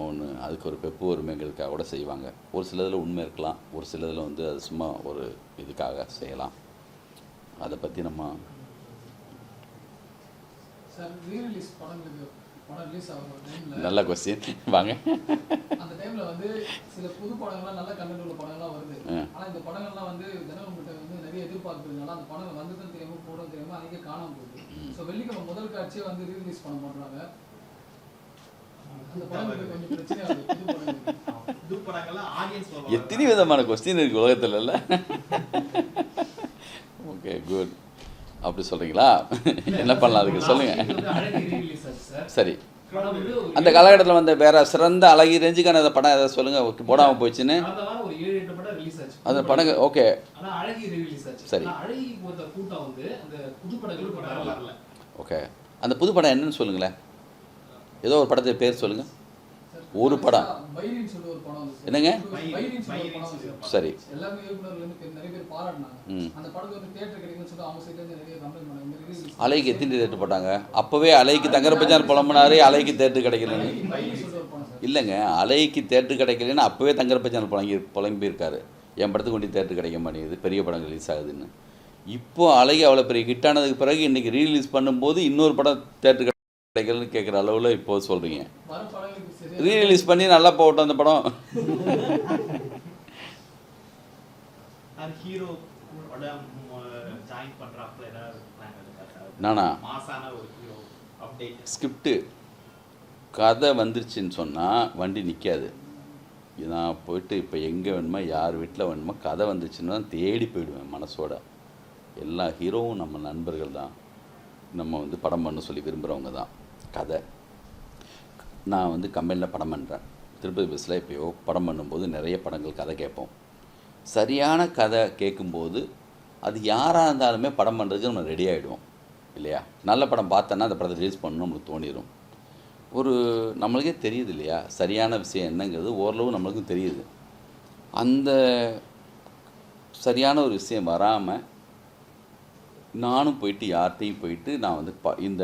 ஒன்று அதுக்கு ஒரு பெப்பு வருமைங்கிறதுக்காக கூட செய்வாங்க. ஒரு சிலதில் உண்மை இருக்கலாம், ஒரு சிலதில் வந்து அது சும்மா ஒரு இதுக்காக செய்யலாம். அதை பற்றி நம்ம நல்ல கொஸ்டின் வாங்க. அந்த டைம்ல வந்து சில புது படங்கள்லாம் நல்ல கண்டென்ட் உள்ள படங்கள்லாம் வருது. ஆனா இந்த படங்கள்லாம் வந்து ஜனங்கள்கிட்ட வந்து நிறைய எதிர்பார்ப்புனால அந்த படம் வந்ததுன்னு தெரியாம போடும் தெரியாம அன்னைக்கு காணாம போகுது. ஸோ வெள்ளிக்கிழமை முதல் காட்சியை வந்து ரீரிலீஸ் பண்ண மாட்டாங்க. அந்த படங்களுக்கு கொஞ்சம் பிரச்சனை ஆகுது. புது படங்கள்லாம் ஆடியன்ஸ் எத்தனை விதமான கொஸ்டின் இருக்கு உலகத்துல. Okay good. அப்படி சொல்கிறீங்களா? என்ன பண்ணலாம் அதுக்கு சொல்லுங்கள். சரி, அந்த காலகட்டத்தில் வந்து வேறு சிறந்த அழகி ரேஞ்சுக்கான அந்த படம் எதாவது சொல்லுங்கள் போடாமல் போயிடுச்சுன்னு. அந்த படங்கள் ஓகே சரி ஓகே. அந்த புது படம் என்னன்னு சொல்லுங்களேன். ஏதோ ஒரு படத்தை பேர் சொல்லுங்கள். ஒரு படம் என்னங்க? சரி அலைக்கு எத்தனை தேட்டர் போட்டாங்க? அப்போவே அலைக்கு தங்கரப்பச்சான் புலம்புனாரு, அலைக்கு தேட்டர் கிடைக்கலன்னு. இல்லைங்க, அலைக்கு தேட்டர் கிடைக்கலன்னு அப்போவே தங்கரப்பச்சான் புலம்பியிருக்காரு. என் படத்துக்கு கொண்டு தேட்டர் கிடைக்க மாட்டேங்குது, பெரிய படம் ரிலீஸ் ஆகுதுன்னு. இப்போது அலைக்கு அவ்வளோ பெரிய ஹிட் ஆனதுக்கு பிறகு இன்றைக்கி ரீரிலீஸ் பண்ணும்போது இன்னொரு படம் தேட்டர் கிடைக்கலன்னு கேட்குற அளவில் இப்போது சொல்கிறீங்க. ரீரிலீஸ் பண்ணி நல்லா போட்டோம் அந்த படம். நானா ஸ்கிரிப்டு கதை வந்துருச்சுன்னு சொன்னால் வண்டி நிற்காது. நான் போயிட்டு இப்போ எங்கே வேணுமோ யார் வீட்டில் வேணுமோ கதை வந்துச்சுன்னா தேடி போயிடுவேன் மனசோட. எல்லா ஹீரோவும் நம்ம நண்பர்கள் தான், நம்ம வந்து படம் பண்ண சொல்லி விரும்புகிறவங்க தான். கதை நான் வந்து கம்பெனியில் படம் பண்ணுறேன். திருப்பதி பஸ்ஸில் எப்போயோ படம் பண்ணும்போது நிறைய படங்கள் கதை கேட்போம். சரியான கதை கேட்கும்போது அது யாராக இருந்தாலுமே படம் பண்ணுறதுக்கு நம்ம ரெடி ஆகிடுவோம் இல்லையா? நல்ல படம் பார்த்தோன்னா அந்த படத்தை ரிலீஸ் பண்ணணும் நம்மளுக்கு தோணிடும். ஒரு நம்மளுக்கே தெரியுது இல்லையா சரியான விஷயம் என்னங்கிறது, ஓரளவு நம்மளுக்கும் தெரியுது. அந்த சரியான ஒரு விஷயம் வராமல் நானும் போயிட்டு யார்கிட்டையும் போயிட்டு நான் வந்து இந்த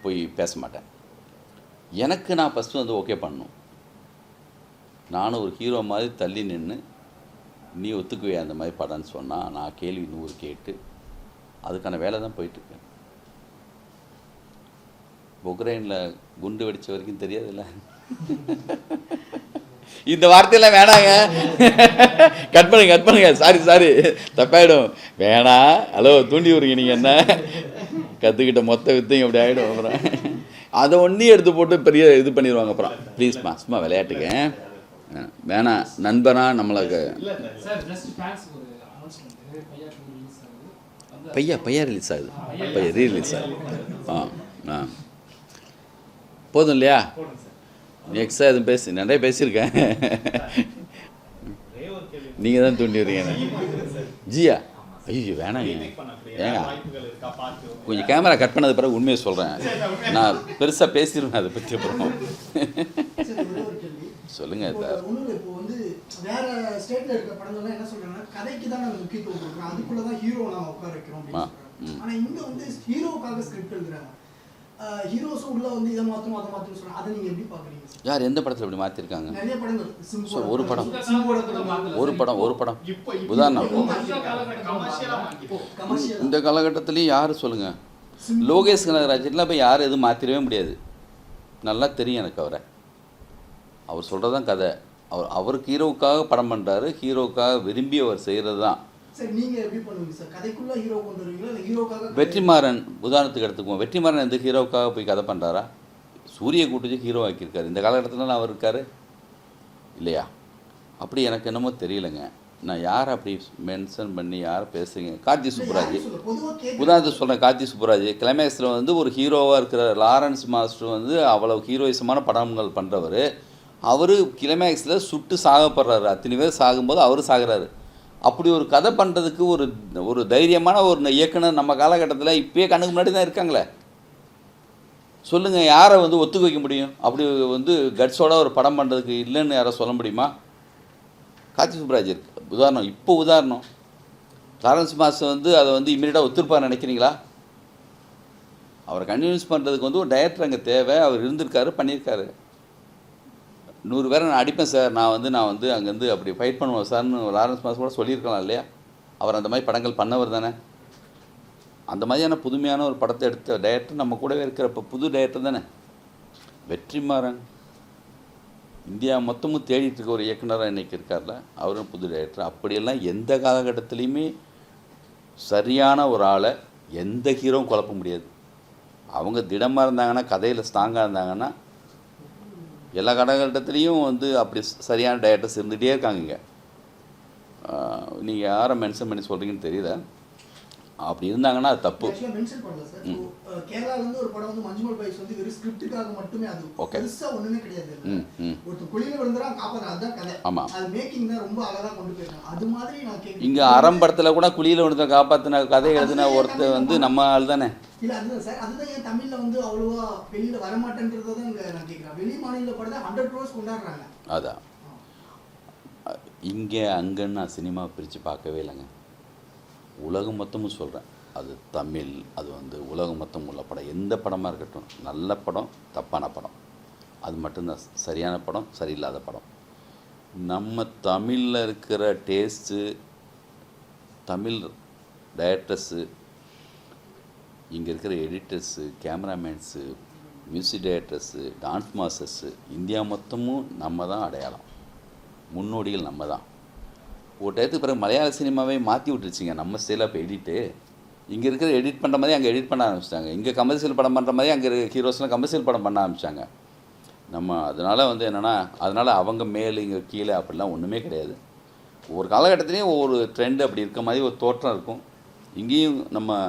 போய் பேச மாட்டேன். எனக்கு நான் ஃபஸ்ட்டு வந்து ஓகே பண்ணணும். நானும் ஒரு ஹீரோ மாதிரி தள்ளி நின்று நீ ஒத்துக்குவே அந்த மாதிரி படம்னு சொன்னால் நான் கேள்வி 100 கேட்டு அதுக்கான வேலை தான் போயிட்டுருக்கேன். உக்ரைனில் குண்டு வெடித்த வரைக்கும் தெரியாதுல்ல. இந்த வார்த்தையெல்லாம் வேணாங்க, கட் பண்ணுங்க. சாரி தப்பாயிடும், வேணாம். ஹலோ தூண்டி விடுங்க. நீங்கள் என்ன கற்றுக்கிட்ட மொத்த வித்தையும் அப்படி ஆகிடும். அப்புறம் அதை ஒன்றி எடுத்து போட்டு பெரிய இது பண்ணிடுவாங்க. அப்புறம் ப்ளீஸ்மா சும்மா விளையாட்டுக்கு வேணாம். நண்பனா நம்மளுக்கு பையா ரிலீஸ் ஆகுது. ரீரிலீஸ் ஆகுது. போதும் இல்லையா? எக்ஸ்ட்ரா எதுவும் நிறைய பேசியிருக்கேன். நீங்கள் தான் தூண்டி வரீங்க. ஜியா ஐயோ வேணாங்க ஏங்க, கொஞ்சம் கேமரா கட் பண்ணது பிறகு உண்மையை சொல்கிறேன். நான் பெருசாக பேசிடுவேன் அதை பற்றி. அப்புறம் சொல்லுங்கள் சார். இப்போ வந்து வேற ஸ்டேட்ல இருக்க படங்கள்லாம் என்ன சொல்றாங்கன்னா கதைக்கு தான் நாங்கள் முக்கியத்துவம் கொடுக்குறோம், அதுக்குள்ள தான் ஹீரோ நான் உட்கார வைக்கிறோம் அப்படின்னு சொல்றாங்க. ஆனா இங்க வந்து ஹீரோவுக்காக ஸ்கிரிப்ட் எழுதுறாங்க, ஹீரோஸும் உள்ள வந்து இதை மாற்றணும் அதை மாற்றணும் சொல்றாங்க. அதை நீங்க எப்படி பாக்குறீங்க? யார் எந்த படத்தில் இப்படி மாற்றிருக்காங்க? நிறைய படங்கள் ஒரு படம் உதாரணம் இந்த காலகட்டத்திலையும் யார் சொல்லுங்கள்? லோகேஷ் கனகராஜன்லாம் போய் யாரும் எதுவும் மாற்றிடவே முடியாது. நல்லா தெரியும் எனக்கு அவரை. அவர் சொல்கிறது தான் கதை. அவருக்கு ஹீரோவுக்காக படம் பண்ணுறாரு, ஹீரோவுக்காக விரும்பி அவர் செய்கிறது தான். சார் நீங்க எப்படி பண்ணுவீங்க சார்? கதைக்குள்ள ஹீரோ கொண்டு வருவீங்களா இல்லை ஹீரோக்காக? வெற்றிமாறன் உதாரணத்துக்கு எடுத்துக்குவோம். வெற்றிமாறன் எந்த ஹீரோவுக்காக போய் கதை பண்ணுறாரா? சூரிய கூட்டுச்சு ஹீரோ ஆக்கியிருக்காரு. இந்த காலகட்டத்தில் அவர் இருக்கார் இல்லையா? அப்படி எனக்கு என்னமோ தெரியலைங்க. நான் யார் அப்படி மென்ஷன் பண்ணி யார் பேசுகிறீங்க? கார்த்தி சுப்புராஜ் உதாரணத்துக்கு சொல்கிறேன். கார்த்தி சுப்புராஜ் கிளைமேக்ஸில் வந்து ஒரு ஹீரோவாக இருக்கிற லாரன்ஸ் மாஸ்டர் வந்து அவ்வளோ ஹீரோயிசமான படங்கள் பண்ணுறவர். அவர் கிளைமேக்ஸில் சுட்டு சாகப்படுறாரு. அத்தனை பேர் சாகும்போது அவர் சாகுறாரு. அப்படி ஒரு கதை பண்ணுறதுக்கு ஒரு தைரியமான ஒரு இயக்குனர் நம்ம காலகட்டத்தில் இப்போயே கண்ணுக்கு முன்னாடி தான் இருக்காங்களே. சொல்லுங்கள், யாரை வந்து ஒத்துக்க வைக்க முடியும்? அப்படி வந்து கட்ஸோட ஒரு படம் பண்ணுறதுக்கு இல்லைன்னு யாரை சொல்ல முடியுமா? கார்த்தி சுப்புராஜ் இருக்கு உதாரணம். இப்போ உதாரணம் லாரன்ஸ் மாஸ்டர் வந்து அதை வந்து இமீடியட்டாக ஒத்துருப்பார் நினைக்கிறீங்களா? அவரை கன்வின்ஸ் பண்ணுறதுக்கு வந்து ஒரு டைரக்டர் அங்கே தேவை. அவர் இருந்திருக்காரு, பண்ணியிருக்காரு. 100 பேரை நான் அடிப்பேன் சார், நான் வந்து அங்கேருந்து அப்படி ஃபைட் பண்ணுவேன் சார்னு லாரன்ஸ் மாஸ்டர் கூட சொல்லியிருக்கலாம் இல்லையா? அவர் அந்த மாதிரி படங்கள் பண்ணவர் தானே. அந்த மாதிரியான புதுமையான ஒரு படத்தை எடுத்த டைரக்டர் நம்ம கூடவே இருக்கிற இப்போ புது டைரக்டர் தானே வெற்றிமாறன். இந்தியா மொத்தமும் தேடிட்டு இருக்க ஒரு இயக்குனராக இன்றைக்கி இருக்கார்ல, அவரும் புது டைரக்டர். அப்படியெல்லாம் எந்த காலகட்டத்துலேயுமே சரியான ஒரு ஆளை எந்த ஹீரோவும் குழப்ப முடியாது. அவங்க திடமாக இருந்தாங்கன்னா, கதையில் ஸ்ட்ராங்காக இருந்தாங்கன்னா, எல்லா காலகட்டத்துலேயும் வந்து அப்படி சரியான டைரக்டர்ஸ் இருந்துகிட்டே இருக்காங்க. இங்கே நீங்கள் யாரை மென்ஷன் பண்ணி சொல்கிறீங்கன்னு தெரியல. அப்படி இருந்தாங்கன்னா அது தப்பு. மென்ஷன் பண்ணல சார். கேரளால இருந்து ஒரு படம் வந்து மஞ்சுமல் பாய்ஸ் வந்து வெறும் ஸ்கிரிப்டுக்காக மட்டுமே, அது பெருசா ஒண்ணுமே கிடையாது. ஒருத்தர் குழியில விழுந்தா காப்பாத்துற அதுதான் கதை. ஆமா, அது மேக்கிங் தான் ரொம்ப அழகா கொண்டு போயிருக்காங்க. அது மாதிரி நான் கேக்குறேன். இங்க ஆரம்பத்துல கூட குழியில விழுந்த காப்பாத்தின கதை எழுதின ஒருத்தர் வந்து நம்ம ஆள் தானே. இல்ல அதுதான் சார், அதுதான் ஏன் தமிழ்ல வந்து அவ்வளவா வெளியில வர மாட்டேன்றதை தான் இங்க நான் கேக்குறேன். வெளி மாநில படத்தை 100 crores கொண்டாடுறாங்க. அதான் இங்கே அங்கன்னு நான் சினிமா பிரித்து பார்க்கவே இல்லைங்க. உலகம் மொத்தமும் சொல்கிறேன். அது தமிழ், அது வந்து உலகம் மொத்தம் உள்ள படம், எந்த படமாக இருக்கட்டும், நல்ல படம் தப்பான படம், அது மட்டும்தான் சரியான படம் சரியில்லாத படம். நம்ம தமிழில் இருக்கிற டேஸ்ட்டு, தமிழ் டைரக்டர்ஸு, இங்கே இருக்கிற editors, cameramen, music directors, dance masters, India மொத்தமும் நம்ம தான் அடையாளம், முன்னோடிகள் நம்ம தான். ஒரு டயத்துக்கு பிறகு மலையாள சினிமாவே மாற்றி விட்டுருச்சிங்க நம்ம ஸ்டைலாக. இப்போ எடிட்டு இங்கே இருக்கிற எடிட் பண்ணுற மாதிரி அங்கே எடிட் பண்ண ஆரம்பிச்சிட்டாங்க. இங்கே கமர்ஷியல் படம் பண்ணுற மாதிரி அங்கே இருக்கிற ஹீரோஸ்லாம் கமர்ஷியல் படம் பண்ண ஆரம்பித்தாங்க. நம்ம அதனால் வந்து என்னென்னா, அதனால் அவங்க மேலே இங்கே கீழே அப்படிலாம் ஒன்றுமே கிடையாது. ஒவ்வொரு காலகட்டத்துலேயும் ஒவ்வொரு ட்ரெண்டு அப்படி இருக்க மாதிரி ஒரு தோற்றம் இருக்கும். இங்கேயும் நம்ம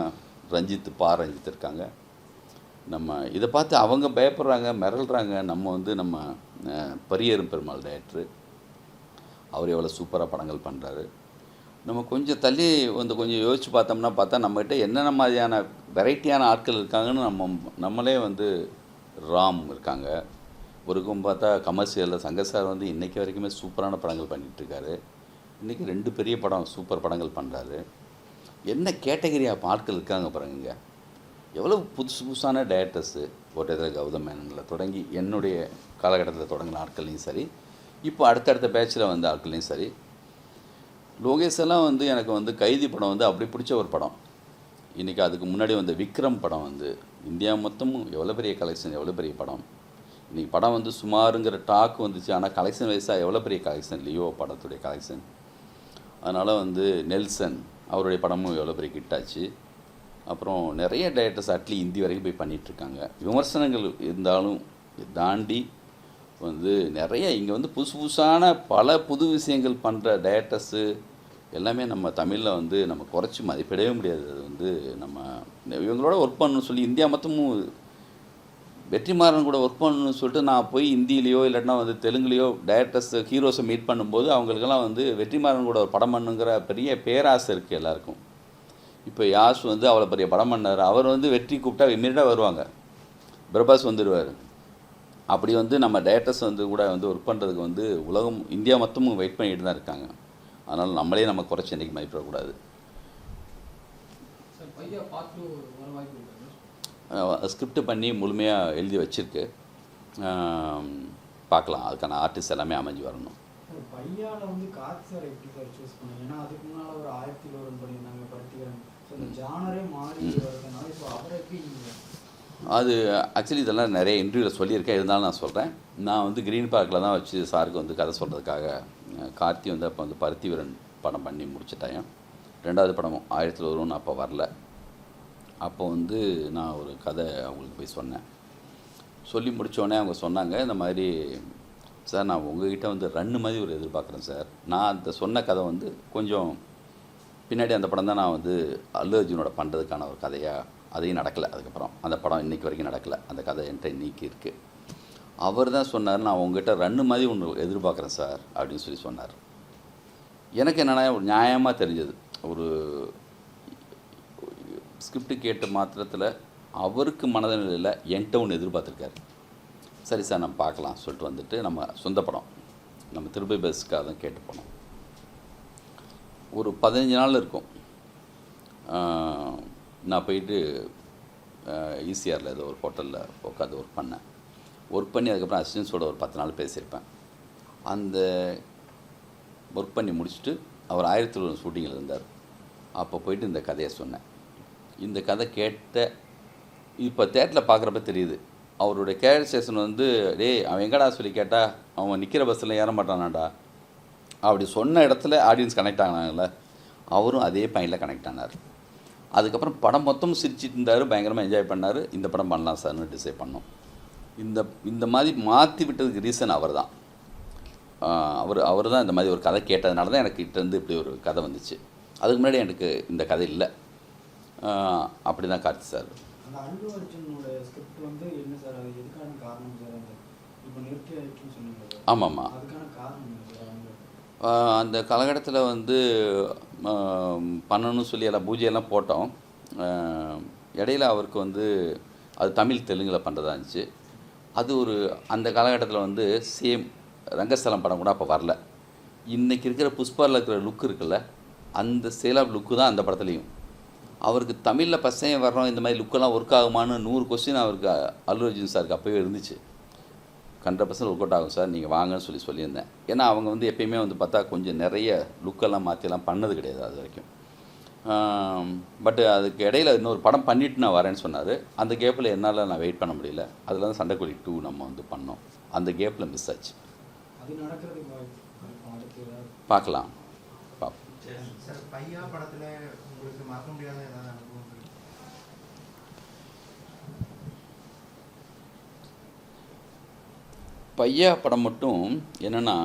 ரஞ்சித் இருக்காங்க. நம்ம இதை பார்த்து அவங்க பயப்படுறாங்க, மிரள்றாங்க. நம்ம வந்து நம்ம பரியேறும் பெருமாள் டைரக்டரு, அவர் எவ்வளோ சூப்பராக படங்கள் பண்ணுறாரு. நம்ம கொஞ்சம் தள்ளி வந்து கொஞ்சம் யோசித்து பார்த்தா நம்மகிட்ட என்னென்ன மாதிரியான வெரைட்டியான ஆட்கள் இருக்காங்கன்னு நம்மளே வந்து ராம் இருக்காங்க. ஒருக்கும் பார்த்தா கமர்ஷியலில் சங்கர் சார் வந்து இன்றைக்கி வரைக்குமே சூப்பரான படங்கள் பண்ணிகிட்ருக்காரு. இன்றைக்கி 2 பெரிய படம் சூப்பர் படங்கள் பண்ணுறாரு. என்ன கேட்டகரியாக ஆட்கள் இருக்காங்க பாருங்க. எவ்வளோ புதுசான டைரக்டர்ஸு, கோட்டத்தில் கௌதம் மேனனில் தொடங்கி என்னுடைய காலகட்டத்தில் தொடங்கின ஆட்கள்லையும் சரி, இப்போ அடுத்தடுத்த பேட்சில் வந்த ஆட்கள்லையும் சரி. லோகேஷ் எல்லாம் வந்து எனக்கு வந்து கைதி படம் வந்து அப்படி பிடிச்ச ஒரு படம். இன்றைக்கி அதுக்கு முன்னாடி வந்த விக்ரம் படம் வந்து இந்தியா மொத்தமும் எவ்வளோ பெரிய கலெக்ஷன், எவ்வளோ பெரிய படம். இன்றைக்கி படம் வந்து சுமாருங்கிற டாக் வந்துச்சு. ஆனால் கலெக்ஷன் வைஸாக எவ்வளோ பெரிய கலெக்ஷன், லியோ படத்துடைய கலெக்ஷன். அதனால் வந்து நெல்சன் அவருடைய படமும் எவ்வளோ பெரிய கிட்டாச்சு. அப்புறம் நிறைய டைரக்டர்ஸ் அட்லி ஹிந்தி வரைக்கும் போய் பண்ணிகிட்ருக்காங்க. விமர்சனங்கள் இருந்தாலும் தாண்டி வந்து நிறைய இங்கே வந்து புதுசான பல புது விஷயங்கள் பண்ணுற டைரக்டர்ஸு எல்லாமே நம்ம தமிழில் வந்து நம்ம குறைச்சி மதிப்பிடவே முடியாது. அது வந்து நம்ம இவங்களோட ஒர்க் பண்ணணும்னு சொல்லி இந்தியா மொத்தமும் வெற்றிமாறன் கூட ஒர்க் பண்ணணும்னு சொல்லிட்டு நான் போய் ஹிந்திலேயோ இல்லைன்னா வந்து தெலுங்குலேயோ டைரக்டர்ஸ் ஹீரோஸை மீட் பண்ணும்போது அவங்களுக்கெல்லாம் வந்து வெற்றிமாறன் கூட ஒரு படம் பண்ணுங்கிற பெரிய பேராசை இருக்குது எல்லாருக்கும். இப்போ யாஷ் வந்து அவ்வளோ பெரிய படம் பண்ணார், அவர் வந்து வெற்றி கூப்பிட்டா இமீடியட்டாக வருவாங்க, பிரபாஸ் வந்துடுவார். அப்படி வந்து நம்ம டைரக்டர்ஸ் வந்து கூட வந்து ஒர்க் பண்ணுறதுக்கு வந்து உலகம் இந்தியா மொத்தமும் வெயிட் பண்ணிட்டு தான் இருக்காங்க. அதனால் நம்மளே நம்ம குறைச்சி என்றைக்கு மதிப்பிடக்கூடாது. சார் பையா பார்ட் 2 வர வாய்ப்பு இருக்கா? ஸ்கிரிப்ட் பண்ணி முழுமையாக எழுதி வச்சுருக்கு, பார்க்கலாம். அதுக்கான ஆர்டிஸ்ட் எல்லாமே அமைஞ்சு வரணும். பையால வந்து கார்த்தி சார் எப்படி சார் சூஸ் பண்ணீங்க? ஏன்னா அதுக்கு முன்னால் ஒரு 1001 பண்ணியிருந்தாங்க பருத்திகரன். ஸோ இந்த ஜானரே மாறி வரதுனால இப்போ அவரை எப்படி அது ஆக்சுவலி இதெல்லாம் நிறைய இன்டர்வியூவில் சொல்லியிருக்கேன், இருந்தாலும் நான் சொல்கிறேன். நான் வந்து க்ரீன் பார்க்கில் தான் வச்சு சாருக்கு வந்து கதை சொல்கிறதுக்காக கார்த்தி வந்து அப்போ வந்து பருத்திவீரன் படம் பண்ணி முடிச்சிட்டேன். 2வது படமும் 1001 அப்போ வரல. அப்போ வந்து நான் ஒரு கதை அவங்களுக்கு போய் சொன்னேன். சொல்லி முடித்தோடனே அவங்க சொன்னாங்க, இந்த மாதிரி சார் நான் உங்ககிட்ட வந்து ரன்னு மாதிரி ஒரு எதிர்பார்க்குறேன் சார். நான் அந்த சொன்ன கதை வந்து கொஞ்சம் பின்னாடி அந்த படம் தான் நான் வந்து அல்லு அர்ஜுனோட பண்ணுறதுக்கான ஒரு கதையாக, அதையும் நடக்கலை. அதுக்கப்புறம் அந்த படம் இன்றைக்கி வரைக்கும் நடக்கலை. அந்த கதை என்கிட்ட இன்றைக்கி இருக்குது. அவர் தான் சொன்னார், நான் உங்ககிட்ட ரன்னு மாதிரி ஒன்று எதிர்பார்க்குறேன் சார் அப்படின்னு சொல்லி சொன்னார். எனக்கு என்னென்னா ஒரு நியாயமாக தெரிஞ்சது. ஒரு ஸ்கிரிப்ட் கேட்ட மாத்திரத்தில் அவருக்கு மனதில் என்கிட்ட ஒன்று எதிர்பார்த்துருக்காரு. சரி சார் நம்ம பார்க்கலாம் சொல்லிட்டு வந்துட்டு நம்ம சொந்த படம் நம்ம திருப்பதி பஸ்ஸுக்காக தான் கேட்டு போனோம். ஒரு 15 நாள் இருக்கும். நான் போயிட்டு ஈசிஆரில் ஏதோ ஒரு ஹோட்டலில் உட்காந்து ஒர்க் பண்ணேன். ஒர்க் பண்ணி அதுக்கப்புறம் அசிஸ்டன்ஸோட ஒரு 10 நாள் பேசியிருப்பேன். அந்த ஒர்க் பண்ணி முடிச்சுட்டு அவர் 1001 ஷூட்டிங்கில் இருந்தார். அப்போ போயிட்டு இந்த கதையை சொன்னேன். இந்த கதை கேட்ட இப்போ தேட்டரில் பார்க்குறப்ப தெரியுது, அவருடைய கேரக்டரைசேஷன் வந்து டேய் அவன் எங்கடா சொல்லி கேட்டால் அவன் நிற்கிற பஸ்ஸில் ஏற மாட்டானாடா அப்படி சொன்ன இடத்துல ஆடியன்ஸ் கனெக்ட் ஆனாங்கல்ல, அவரும் அதே பாயிண்டில் கனெக்ட் ஆனார். அதுக்கப்புறம் படம் மொத்தம் சிரிச்சிட்டு இருந்தார், பயங்கரமாக என்ஜாய் பண்ணார். இந்த படம் பண்ணலாம் சார்னு டிசைட் பண்ணோம். இந்த மாதிரி மாற்றி விட்டதுக்கு ரீசன் அவர் தான். அவர் தான் இந்த மாதிரி ஒரு கதை கேட்டதுனால தான் எனக்கு கிட்டேருந்து இப்படி ஒரு கதை வந்துச்சு. அதுக்கு முன்னாடி எனக்கு இந்த கதை இல்லை. அப்படி தான் கார்த்தி சார். அந்த அல்லு அர்ஜுனோட ஸ்கிரிப்ட் வந்து என்ன சார், அது எதுக்கான காரணம் சார்? அந்த இப்போ நிறுத்தி ஆயிடுச்சுன்னு சொன்னீங்க. ஆமாம்மா, அதுக்கான காரணம் என்ன சார்? அந்த காலகட்டத்தில் வந்து பண்ணணும்னு சொல்லி எல்லாம் பூஜையெல்லாம் போட்டோம். இடையில அவருக்கு வந்து அது தமிழ் தெலுங்கில் பண்ணுறதா இருந்துச்சு. அது ஒரு அந்த காலகட்டத்தில் வந்து சேம் ரங்கஸ்தலம் படம் கூட அப்போ வரல. இன்றைக்கி இருக்கிற புஷ்பாவில் இருக்கிற லுக் இருக்குல்ல, அந்த சேல் ஆஃப் லுக்கு தான் அந்த படத்துலேயும். அவருக்கு தமிழில் பசங்க வர்றோம், இந்த மாதிரி லுக்கெல்லாம் ஒர்க் ஆகுமான்னு 100 கொஸ்டின் அவருக்கு அல்லு அர்ஜுன் சாருக்கு அப்போவே இருந்துச்சு. 100% ஒர்க் அவுட் ஆகும் சார், நீங்கள் வாங்கன்னு சொல்லியிருந்தேன். ஏன்னா அவங்க வந்து எப்பயுமே வந்து பார்த்தா கொஞ்சம் நிறைய லுக்கெல்லாம் மாற்றியெல்லாம் பண்ணது கிடையாது அது வரைக்கும். பட் அதுக்கு இடையில இன்னொரு படம் பண்ணிவிட்டு நான் வரேன்னு சொன்னார். அந்த கேப்பில் என்னால் நான் வெயிட் பண்ண முடியல. அதில் தான் சண்டைக்கோழி 2 நம்ம வந்து பண்ணோம். அந்த கேப்பில் மிஸ் ஆச்சு. அது நடக்கிறதுக்கு பார்க்கலாம். சார் பையா படத்தில் உங்களுக்கு மறக்க முடியாத ஏதாவது அனுபவம் இருக்கு? பையா படம் மட்டும் என்னென்னா,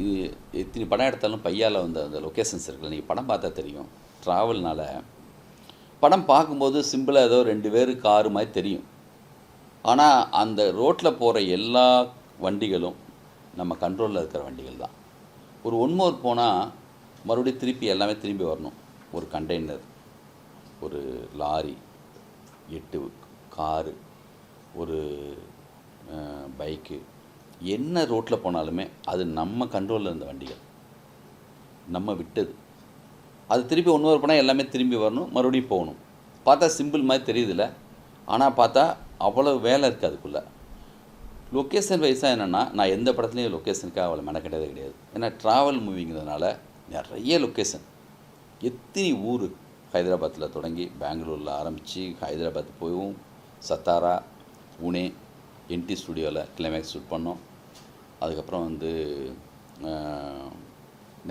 இது எத்தனை படம் எடுத்தாலும் பையாவில் வந்து அந்த லொக்கேஷன்ஸ் இருக்குல்ல, நீங்கள் படம் பார்த்தா தெரியும். ட்ராவல்னால் படம் பார்க்கும்போது சிம்பிளாக ஏதோ 2 பேர் காரு மாதிரி தெரியும். ஆனால் அந்த ரோட்டில் போகிற எல்லா வண்டிகளும் நம்ம கண்ட்ரோலில் இருக்கிற வண்டிகள் தான். ஒரு ஒன்மோர் போனால் மறுபடியும் திருப்பி எல்லாமே திரும்பி வரணும். ஒரு கண்டெய்னர், ஒரு லாரி, 8 காரு, ஒரு பைக்கு, என்ன ரோட்டில் போனாலுமே அது நம்ம கண்ட்ரோலில் இருந்த வண்டிகள், நம்ம விட்டது. அது திருப்பி ஒன்று போனால் எல்லாமே திரும்பி வரணும், மறுபடியும் போகணும். பார்த்தா சிம்பிள் மாதிரி தெரியுதில்ல, ஆனால் பார்த்தா அவ்வளோ வேலை இருக்குது அதுக்குள்ளே. லொக்கேஷன் வைஸாக என்னென்னா, நான் எந்த படத்துலையும் லொக்கேஷனுக்காக அவ்வளோ மெனக்கிட்டதே கிடையாது. ஏன்னா ட்ராவல் மூவிங்கிறதுனால நிறைய லொக்கேஷன், எத்தனை ஊர், ஹைதராபாத்தில் தொடங்கி பெங்களூரில் ஆரம்பித்து ஹைதராபாத் போயும், சத்தாரா, புனே, என்டி ஸ்டுடியோவில் கிளைமேக்ஸ் ஷூட் பண்ணோம். அதுக்கப்புறம் வந்து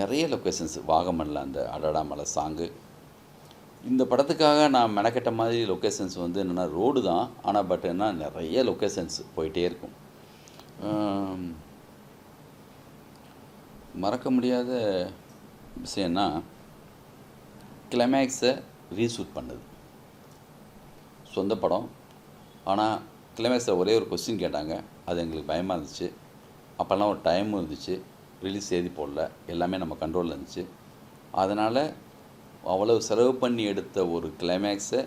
நிறைய லொக்கேஷன்ஸ், வாகமனில் அந்த அடடா மலை சாங்கு. இந்த படத்துக்காக நான் மெனக்கெட்ட மாதிரி லொக்கேஷன்ஸ் வந்து என்னென்னா ரோடு தான், ஆனால் பட் என்ன நிறைய லொக்கேஷன்ஸ் போயிட்டே இருக்கும். மறக்க முடியாத விஷயம்னா கிளைமேக்ஸை ரீஷூட் பண்ணுது. சொந்த படம், ஆனால் கிளைமேக்ஸில் ஒரே ஒரு கொஸ்டின் கேட்டாங்க. அது எங்களுக்கு பயமாக இருந்துச்சு. அப்போல்லாம் ஒரு டைமும் இருந்துச்சு, ரிலீஸ் தேதி போடல, எல்லாமே நம்ம கண்ட்ரோலில் இருந்துச்சு. அதனால் அவ்வளவு செலவு பண்ணி எடுத்த ஒரு கிளைமேக்ஸை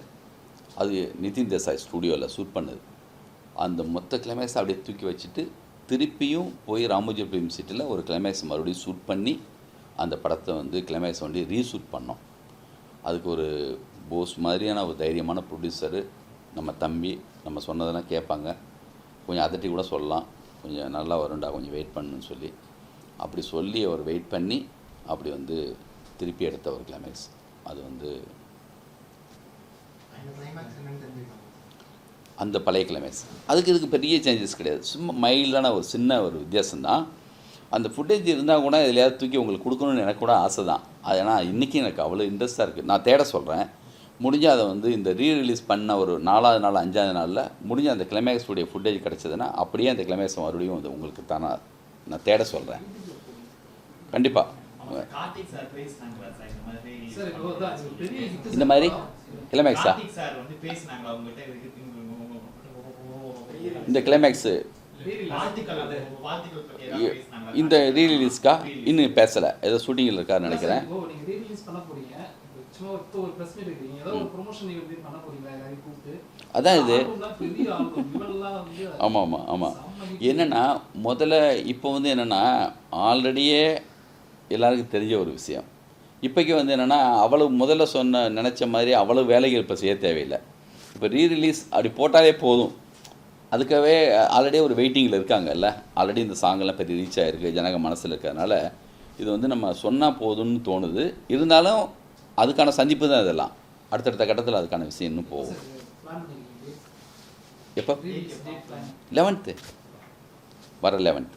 அது நிதின் தேசாய் ஸ்டூடியோவில் ஷூட் பண்ணுது. அந்த மொத்த கிளைமேக்ஸை அப்படியே தூக்கி வச்சுட்டு திருப்பியும் போய் ராமோஜி ஃபிலிம் சிட்டியில் ஒரு கிளைமேக்ஸ் மறுபடியும் ஷூட் பண்ணி அந்த படத்தை வந்து கிளைமேக்ஸ் வந்து ரீஷூட் பண்ணோம். அதுக்கு ஒரு போஸ் மாதிரியான ஒரு தைரியமான ப்ரொடியூசரு நம்ம தம்பி, நம்ம சொன்னதெல்லாம் கேட்பாங்க, கொஞ்சம் அதட்டி கூட சொல்லலாம், கொஞ்சம் நல்லா வரும்டா, கொஞ்சம் வெயிட் பண்ணுன்னு சொல்லி அப்படி சொல்லி அவர் வெயிட் பண்ணி அப்படி வந்து திருப்பி எடுத்த ஒரு கிளைமேக்ஸ். அது வந்து அந்த பழைய கிளைமேக்ஸ். இதுக்கு பெரிய சேஞ்சஸ் கிடையாது, சும்மா மைல்டான ஒரு சின்ன ஒரு வித்தியாசம்தான். அந்த ஃபுட்டேஜ் இருந்தால் கூட எதுலையாவது தூக்கி உங்களுக்கு கொடுக்கணும்னு எனக்கு கூட ஆசை தான். அது ஏன்னா இன்றைக்கி எனக்கு அவ்வளோ இன்ட்ரெஸ்ட்டாக இருக்குது. நான் தேட சொல்கிறேன், முடிஞ்சால் அதை வந்து இந்த ரீரிலீஸ் பண்ண ஒரு 4வது நாள் 5வது நாளில் முடிஞ்ச அந்த கிளைமேக்ஸுடைய ஃபுட்டேஜ் கிடச்சதுன்னா அப்படியே அந்த கிளைமேக்ஸ் மறுபடியும் வந்து உங்களுக்கு தானே நான் தேட சொல்கிறேன். கண்டிப்பாக இந்த மாதிரி கிளைமேக்ஸா இந்த கிளைமேக்ஸு இந்த ரீரிலீஸ்க்கா இன்னும் பேசலை, ஏதோ ஷூட்டிங்கில் இருக்காருன்னு நினைக்கிறேன். அதான் இது. ஆமாம் ஆமாம் ஆமாம். என்னென்னா முதல்ல இப்போ வந்து என்னென்னா ஆல்ரெடியே எல்லாருக்கும் தெரிஞ்ச ஒரு விஷயம். இப்போக்கி வந்து என்னென்னா அவ்வளவு முதல்ல நினச்ச மாதிரி அவ்வளோ வேலைகள் இப்போ செய்ய தேவையில்லை. இப்போ ரீரிலீஸ் அப்படி போட்டாலே போதும். அதுக்காகவே ஆல்ரெடி ஒரு வெயிட்டிங்கில் இருக்காங்கல்ல, ஆல்ரெடி இந்த சாங்கெல்லாம் பெரிய ரீச் ஆகிருக்கு, ஜனங்க மனசில் இருக்கிறதுனால இது வந்து நம்ம சொன்னால் போதும்னு தோணுது. இருந்தாலும் அதுக்கான சந்திப்பு தான் இதெல்லாம். அடுத்தடுத்த கட்டத்தில் அதுக்கான விஷயம் இன்னும் போகும். எப்போ? 11th வர 11th.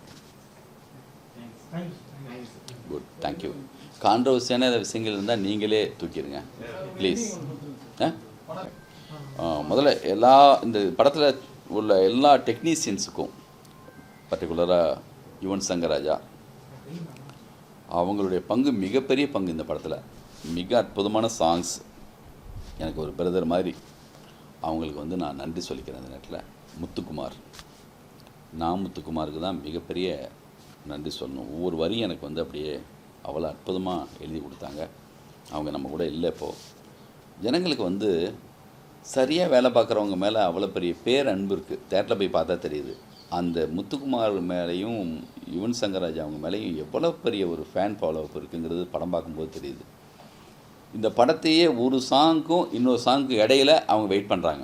Good, thank you. கான்ட்ரவர்சியான விஷயங்கள் இருந்தால் நீங்களே தூக்கிடுங்க ப்ளீஸ். முதல்ல இந்த படத்தில் உள்ள எல்லா டெக்னீஷியன்ஸுக்கும், பர்டிகுலராக யுவன் சங்கர் ராஜா அவங்களுடைய பங்கு மிகப்பெரிய பங்கு இந்த படத்தில். மிக அற்புதமான சாங்ஸ். எனக்கு ஒரு பிரதர் மாதிரி அவங்களுக்கு வந்து நான் நன்றி சொல்லிக்கிறேன் இந்த நேரத்தில். முத்துக்குமாருக்கு தான் மிகப்பெரிய நன்றி சொல்லணும். ஒவ்வொரு வரியும் எனக்கு வந்து அப்படியே அவ்வளோ அற்புதமாக எழுதி கொடுத்தாங்க. அவங்க நம்ம கூட இல்லை இப்போது. ஜனங்களுக்கு வந்து சரியாக வேலை பார்க்குறவங்க மேலே அவ்வளோ பெரிய பேர் அன்பு இருக்குது. தேட்டரில் போய் பார்த்தா தெரியுது. அந்த முத்துக்குமார் மேலேயும் யுவன் சங்கர் ராஜா அவங்க மேலேயும் எவ்வளோ பெரிய ஒரு ஃபேன் ஃபாலோஅப் இருக்குங்கிறது படம் பார்க்கும்போது தெரியுது. இந்த படத்தையே ஒரு சாங்க்கும் இன்னொரு சாங்க்கு இடையில அவங்க வெயிட் பண்ணுறாங்க.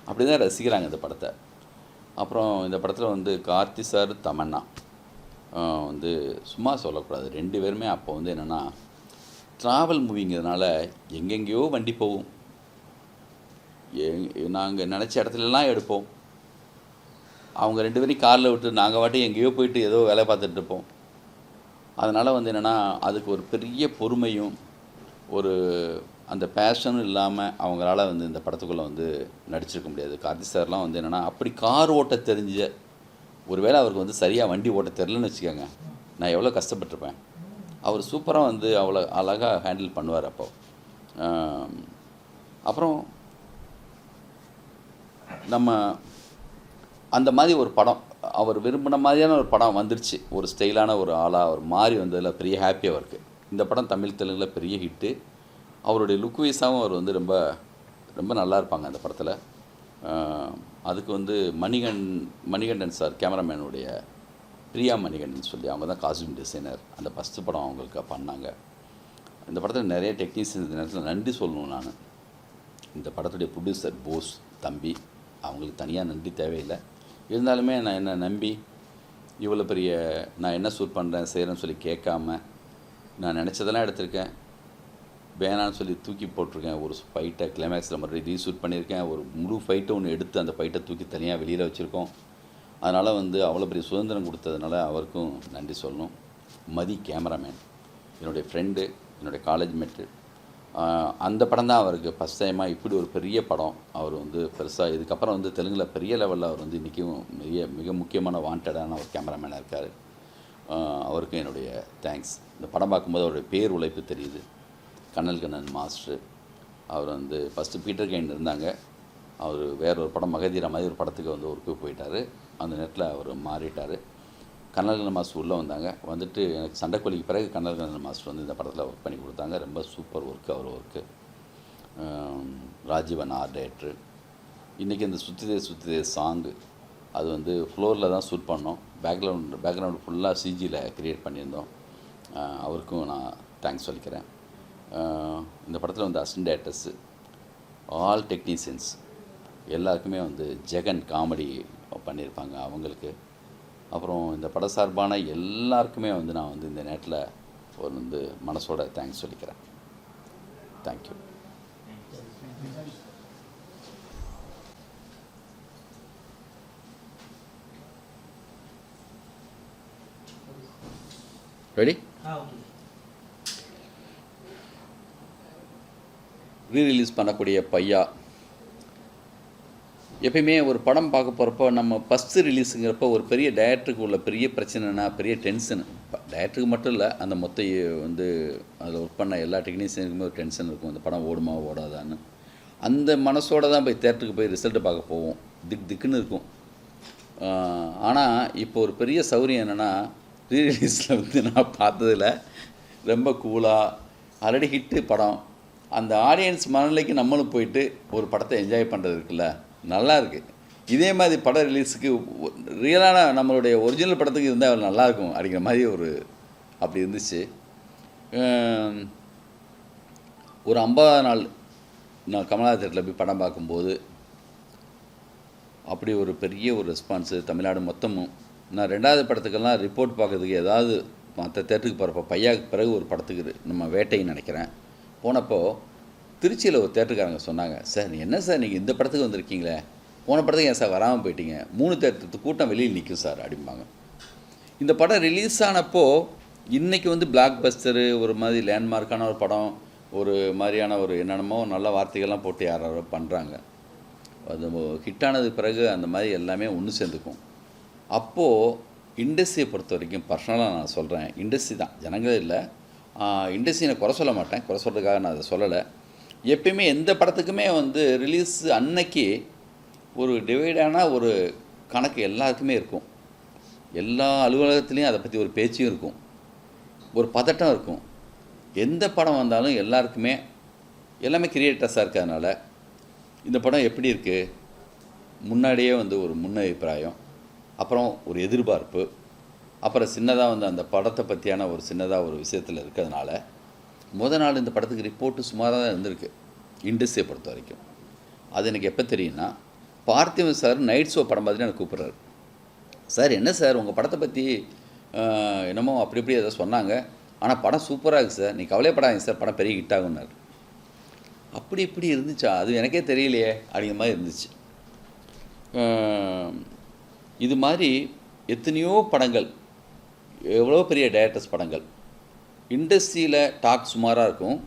அப்படி தான் ரசிக்கிறாங்க இந்த படத்தை. அப்புறம் இந்த படத்தில் வந்து கார்த்தி சார், தமன்னா வந்து சும்மா சொல்லக்கூடாது. 2 பேருமே அப்போ வந்து என்னென்னா ட்ராவல் மூவிங்கிறதுனால எங்கெங்கேயோ வண்டி போகும், நாங்கள் நினச்ச இடத்துலலாம் எடுப்போம். அவங்க 2 பேரையும் காரில் விட்டு நாங்கள் வாட்டி எங்கேயோ போயிட்டு ஏதோ வேலை பார்த்துட்டு இருப்போம். அதனால் வந்து என்னென்னா அதுக்கு ஒரு பெரிய பொறுமையும் ஒரு அந்த பேஷனும் இல்லாமல் அவங்களால வந்து இந்த படத்துக்குள்ளே வந்து நடிச்சிருக்க முடியாது. கார்த்தி சார்லாம் வந்து என்னென்னா அப்படி கார் ஓட்ட தெரிஞ்ச, ஒருவேளை அவருக்கு வந்து சரியாக வண்டி ஓட்ட தெரிலன்னு வச்சுக்கோங்க, நான் எவ்வளோ கஷ்டப்பட்டிருப்பேன். அவர் சூப்பராக வந்து அவ்வளோ அழகாக ஹேண்டில் பண்ணுவார். அப்புறம் நம்ம அந்த மாதிரி ஒரு படம், அவர் விரும்பின மாதிரியான ஒரு படம் வந்துருச்சு. ஒரு ஸ்டைலான ஒரு ஆளாக அவர் மாறி வந்ததில் பெரிய ஹாப்பியாக இருக்குது. இந்த படம் தமிழ் தெலுங்கில் பெரிய ஹிட்டு. அவருடைய லுக் வைஸாகவும் அவர் வந்து ரொம்ப ரொம்ப நல்லா இருப்பாங்க அந்த படத்தில். அதுக்கு வந்து மணிகண்டன் சார் கேமராமேனுடைய பிரியா மணிகண்டன் சொல்லி அவங்க தான் காஸ்டியூம் டிசைனர். அந்த ஃபஸ்ட்டு படம் அவங்களுக்கு பண்ணாங்க. இந்த படத்தில் நிறைய டெக்னீஷியன்ஸ் இந்த நேரத்தில் நன்றி சொல்லணும். நான் இந்த படத்துடைய ப்ரொடியூசர் போஸ் தம்பி, அவங்களுக்கு தனியாக நன்றி தேவையில்லை. இருந்தாலுமே நான் என்னை நம்பி இவ்வளோ பெரிய நான் என்ன ஷூட் பண்ணுறேன் செய்கிறேன்னு சொல்லி கேட்காம நான் நினச்சதெல்லாம் எடுத்திருக்கேன். வேணான்னு சொல்லி தூக்கி போட்டிருக்கேன். ஒரு ஃபைட்டை கிளைமேக்ஸில் மறுபடியும் ரீஷூட் பண்ணியிருக்கேன். ஒரு முழு ஃபைட்டை ஒன்று எடுத்து அந்த ஃபைட்டை தூக்கி தனியாக வெளியில் வச்சுருக்கோம். அதனால் வந்து அவ்வளோ பெரிய சுதந்திரம் கொடுத்ததுனால அவருக்கும் நன்றி சொல்லணும். மதி கேமராமேன், என்னுடைய ஃப்ரெண்டு, என்னுடைய காலேஜ் மேட்டு. அந்த படம் தான் அவருக்கு ஃபஸ்ட் டைமாக இப்படி ஒரு பெரிய படம். அவர் வந்து பெருசாக இதுக்கப்புறம் வந்து தெலுங்கில் பெரிய லெவலில் அவர் வந்து இன்றைக்கும் மிக முக்கியமான வாண்டடான ஒரு கேமராமேனாக இருக்கார். அவருக்கும் என்னுடைய தேங்க்ஸ். இந்த படம் பார்க்கும்போது அவருடைய பேர் உழைப்பு தெரியுது. கண்ணன் மாஸ்டர் அவர் வந்து ஃபஸ்ட்டு பீட்டர் கைன் இருந்தாங்க. அவர் வேற ஒரு படம் மகதீரா மாதிரி ஒரு படத்துக்கு வந்து ஒர்க்கு போயிட்டார். அந்த நேரத்தில் அவர் மாறிட்டார். கனல்கண்ணன் மாஸ்டர் உள்ளே வந்தாங்க. வந்துட்டு எனக்கு சண்டைக்கோழிக்கு பிறகு கனல்கண்ணன் மாஸ்டர் வந்து இந்த படத்தில் ஒர்க் பண்ணி கொடுத்தாங்க. ரொம்ப சூப்பர் ஒர்க்கு அவர் ஒர்க்கு. Rajeevan art director. இன்றைக்கி இந்த சுத்திதே சாங்கு அது வந்து ஃப்ளோரில் தான் ஷூட் பண்ணோம். பேக்ரவுண்டு ஃபுல்லாக சிஜியில் க்ரியேட் பண்ணியிருந்தோம். அவருக்கும் நான் தேங்க்ஸ் சொல்லிக்கிறேன். இந்த படத்தில் வந்து அசிஸ்டன்ட் டைரக்டர்ஸு, ஆல் டெக்னீஷியன்ஸ் எல்லாருக்குமே வந்து ஜெகன் காமெடி பண்ணியிருப்பாங்க அவங்களுக்கு. அப்புறம் இந்த பட சார்பான எல்லாருக்குமே வந்து நான் வந்து இந்த நேரத்தில் ஒரு வந்து மனசோட தேங்க்ஸ் சொல்லிக்கிறேன். தேங்க்யூ. ரெடி? ரீரிலீஸ் பண்ணக்கூடிய பையா. எப்பயுமே ஒரு படம் பார்க்க போகிறப்போ நம்ம ஃபஸ்ட்டு ரிலீஸுங்கிறப்போ ஒரு பெரிய டைரக்டருக்கு உள்ள பெரிய பிரச்சனைனா பெரிய டென்ஷனு. டைரக்டருக்கு மட்டும் இல்லை, அந்த மொத்த வந்து அதில் ஒர்க் பண்ண எல்லா டெக்னீஷியனுக்குமே ஒரு டென்ஷன் இருக்கும், இந்த படம் ஓடுமா ஓடாதான்னு. அந்த மனசோடு தான் போய் தேட்டருக்கு போய் ரிசல்ட்டு பார்க்க போவோம். திக்குன்னு இருக்கும். ஆனால் இப்போ ஒரு பெரிய சௌரியம் என்னென்னா, ரீரிலீஸில் வந்து நான் பார்த்ததில் ரொம்ப கூலாக ஆல்ரெடி ஹிட்டு படம், அந்த ஆடியன்ஸ் மனநிலைக்கு நம்மளும் போயிட்டு ஒரு படத்தை என்ஜாய் பண்ணுறது இருக்குல்ல, நல்லா இருக்குது. இதே மாதிரி படம் ரிலீஸுக்கு ரியலான நம்மளுடைய ஒரிஜினல் படத்துக்கு இருந்தால் நல்லாயிருக்கும் அப்படிங்கிற மாதிரி ஒரு அப்படி இருந்துச்சு. ஒரு 50 நாள் நான் கமலா தேட்டரில் போய் படம் பார்க்கும்போது அப்படி ஒரு பெரிய ஒரு ரெஸ்பான்ஸு தமிழ்நாடு மொத்தமும். நான் 2வது படத்துக்கெல்லாம் ரிப்போர்ட் பார்க்கறதுக்கு ஏதாவது மற்ற தேட்டருக்கு போகிறப்போ பையாவுக்கு பிறகு ஒரு படத்துக்கு நம்ம வேட்டைன்னு நினைக்கிறேன் போனப்போ திருச்சியில் ஒரு தேட்டருக்காரங்க சொன்னாங்க, சார் என்ன சார் நீங்கள் இந்த படத்துக்கு வந்திருக்கீங்களே, போன படத்துக்கு ஏன் சார் வராமல் போயிட்டீங்க, 3 தேட்டருக்கு கூட்டம் வெளியில் நிற்கும் சார் அப்படிம்பாங்க. இந்த படம் ரிலீஸ் ஆனப்போ இன்றைக்கி வந்து பிளாக் பஸ்டரு ஒரு மாதிரி லேண்ட்மார்க்கான ஒரு படம், ஒரு மாதிரியான ஒரு என்னென்னமோ நல்ல வார்த்தைகள்லாம் போட்டு யாரோ பண்ணுறாங்க. அது ஹிட்டானதுக்கு பிறகு அந்த மாதிரி எல்லாமே ஒன்று சேர்ந்துக்கும். அப்போது இண்டஸ்ட்ரியை பொறுத்த வரைக்கும் பர்சனலாக நான் சொல்கிறேன், இண்டஸ்ட்ரி தான், ஜனங்களே இல்லை. இண்டஸ்ட்ரியை நான் குறை சொல்ல மாட்டேன், குறை சொல்கிறதுக்காக நான் அதை சொல்லலை. எப்பயுமே எந்த படத்துக்குமே வந்து ரிலீஸ் அன்னைக்கு ஒரு டிவைடான ஒரு கணக்கு எல்லாருக்குமே இருக்கும். எல்லா அலுவலகத்துலேயும் அதை பற்றி ஒரு பேச்சும் இருக்கும், ஒரு பதட்டம் இருக்கும். எந்த படம் வந்தாலும் எல்லாருக்குமே எல்லாமே கிரியேட்டர்ஸாக இருக்கிறதுனால இந்த படம் எப்படி இருக்குது முன்னாடியே வந்து ஒரு முன் அபிப்பிராயம், அப்புறம் ஒரு எதிர்பார்ப்பு, அப்புறம் சின்னதாக வந்து அந்த படத்தை பற்றியான ஒரு சின்னதாக ஒரு விஷயத்தில் இருக்கிறதுனால நாள் இந்த படத்துக்கு ரிப்போர்ட்டு சுமாராக தான் இருந்திருக்கு இண்டஸ்ட்ரியை பொறுத்த வரைக்கும். அது எனக்கு எப்போ தெரியும்னா, பார்த்திபன் சார் நைட் ஷோ படம் பார்த்துட்டு எனக்கு கூப்பிட்றாரு. சார் என்ன சார் உங்கள் படத்தை பற்றி என்னமோ அப்படி இப்படி ஏதோ சொன்னாங்க, ஆனால் படம் சூப்பராக இருக்குது சார், நீ கவலைப்படாதீங்க சார், படம் பெரிய ஹிட் ஆகுன்னாரு. அப்படி இப்படி இருந்துச்சா, அது எனக்கே தெரியலையே அப்படிங்கிற மாதிரி இருந்துச்சு. இது மாதிரி எத்தனையோ படங்கள், எவ்வளோ பெரிய டைரக்டர்ஸ் படங்கள் இண்டஸ்ட்ரியில் டாக் சுமாராக இருக்கும்.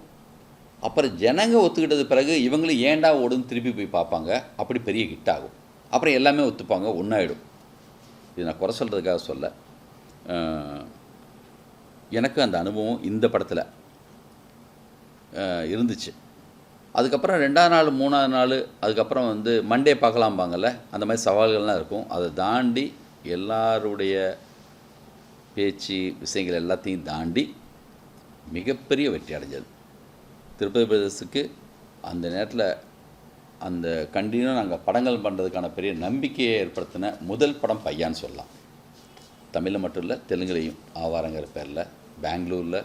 அப்புறம் ஜனங்க ஒத்துக்கிட்டது பிறகு இவங்களும் ஏண்டா ஓடுன்னு திருப்பி போய் பார்ப்பாங்க, அப்படி பெரிய ஹிட் ஆகும். அப்புறம் எல்லாமே ஒத்துப்பாங்க, ஒன்றாயிடும். இது நான் குறை சொல்கிறதுக்காக சொல்ல, எனக்கு அந்த அனுபவம் இந்த படத்தில் இருந்துச்சு. அதுக்கப்புறம் 2வது நாள் 3வது நாள் அதுக்கப்புறம் வந்து மண்டே பார்க்கலாம்பாங்கள்ல, அந்த மாதிரி சவால்கள்லாம் இருக்கும். அதை தாண்டி எல்லாருடைய பேச்சு விஷயங்கள் எல்லாத்தையும் தாண்டி மிகப்பெரிய வெற்றி அடைஞ்சது திருப்பதி பிரதர்ஸுக்கு. அந்த நேரத்தில் அந்த கண்டினியூ நாங்கள் படங்கள் பண்ணுறதுக்கான பெரிய நம்பிக்கையை ஏற்படுத்தின முதல் படம் பையான்னு சொல்லலாம். தமிழில் மட்டும் இல்லை, தெலுங்குலேயும் ஆவாரங்கிற பேரில், பெங்களூரில்,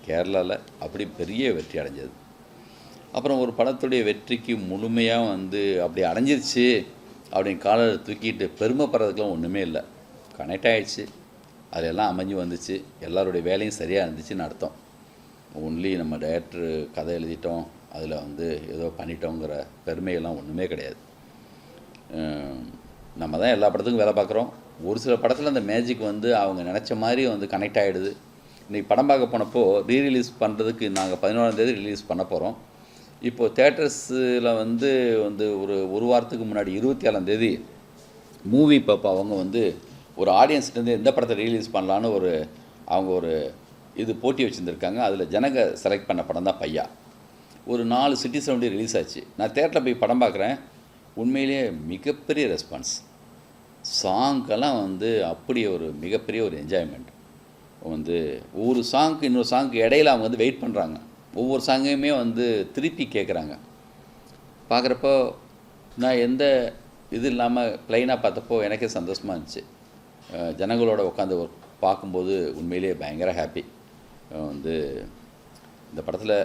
கேரளாவில் அப்படி பெரிய வெற்றி அடைஞ்சது. அப்புறம் ஒரு படத்துடைய வெற்றிக்கு முழுமையாக வந்து அப்படி அடைஞ்சிருச்சு அப்படின்னு காலரை தூக்கிட்டு பெருமைப்படுறதுக்கெலாம் ஒன்றுமே இல்லை. கனெக்ட் ஆகிடுச்சு, அதெல்லாம் அமைஞ்சு வந்துச்சு, எல்லாருடைய வேலையும் சரியாக இருந்துச்சுன்னு அர்த்தம். ஒன்லி நம்ம டைரக்டர் கதை எழுதிட்டோம், அதில் வந்து ஏதோ பண்ணிட்டோங்கிற பெருமையெல்லாம் ஒன்றுமே கிடையாது. நம்ம தான் எல்லா படத்துக்கும் வேலை பார்க்குறோம். ஒரு சில படத்தில் அந்த மேஜிக் வந்து அவங்க நினச்ச மாதிரி வந்து கனெக்ட் ஆகிடுது. இன்றைக்கி படம் பார்க்க போனப்போ ரீரிலீஸ் பண்ணுறதுக்கு நாங்கள் 11ஆம் தேதி ரிலீஸ் பண்ண போகிறோம். இப்போது தேட்டர்ஸில் வந்து ஒரு வாரத்துக்கு முன்னாடி 27ஆம் தேதி மூவி பாப்பா அவங்க வந்து ஒரு ஆடியன்ஸ்லேருந்து எந்த படத்தை ரிலீஸ் பண்ணலான்னு அவங்க ஒரு இது போட்டி வச்சுருந்துருக்காங்க. அதில் ஜனங்க செலக்ட் பண்ண படம் தான் பையா. ஒரு 4 சிட்டிஸில் வந்து ரிலீஸ் ஆச்சு. நான் தேட்டரில் போய் படம் பார்க்குறேன், உண்மையிலேயே மிகப்பெரிய ரெஸ்பான்ஸ். சாங்கெல்லாம் வந்து அப்படி ஒரு மிகப்பெரிய ஒரு என்ஜாய்மெண்ட். வந்து ஒவ்வொரு சாங்க்கு இன்னொரு சாங்க்கு இடையில அவங்க வந்து வெயிட் பண்ணுறாங்க. ஒவ்வொரு சாங்கையுமே வந்து திருப்பி கேட்குறாங்க. பார்க்குறப்போ நான் எந்த இது இல்லாமல் ப்ளைனாக பார்த்தப்போ எனக்கே சந்தோஷமாக இருந்துச்சு. ஜனங்களோட உட்காந்து பார்க்கும்போது உண்மையிலேயே பயங்கர ஹாப்பி. வந்து இந்த படத்தில்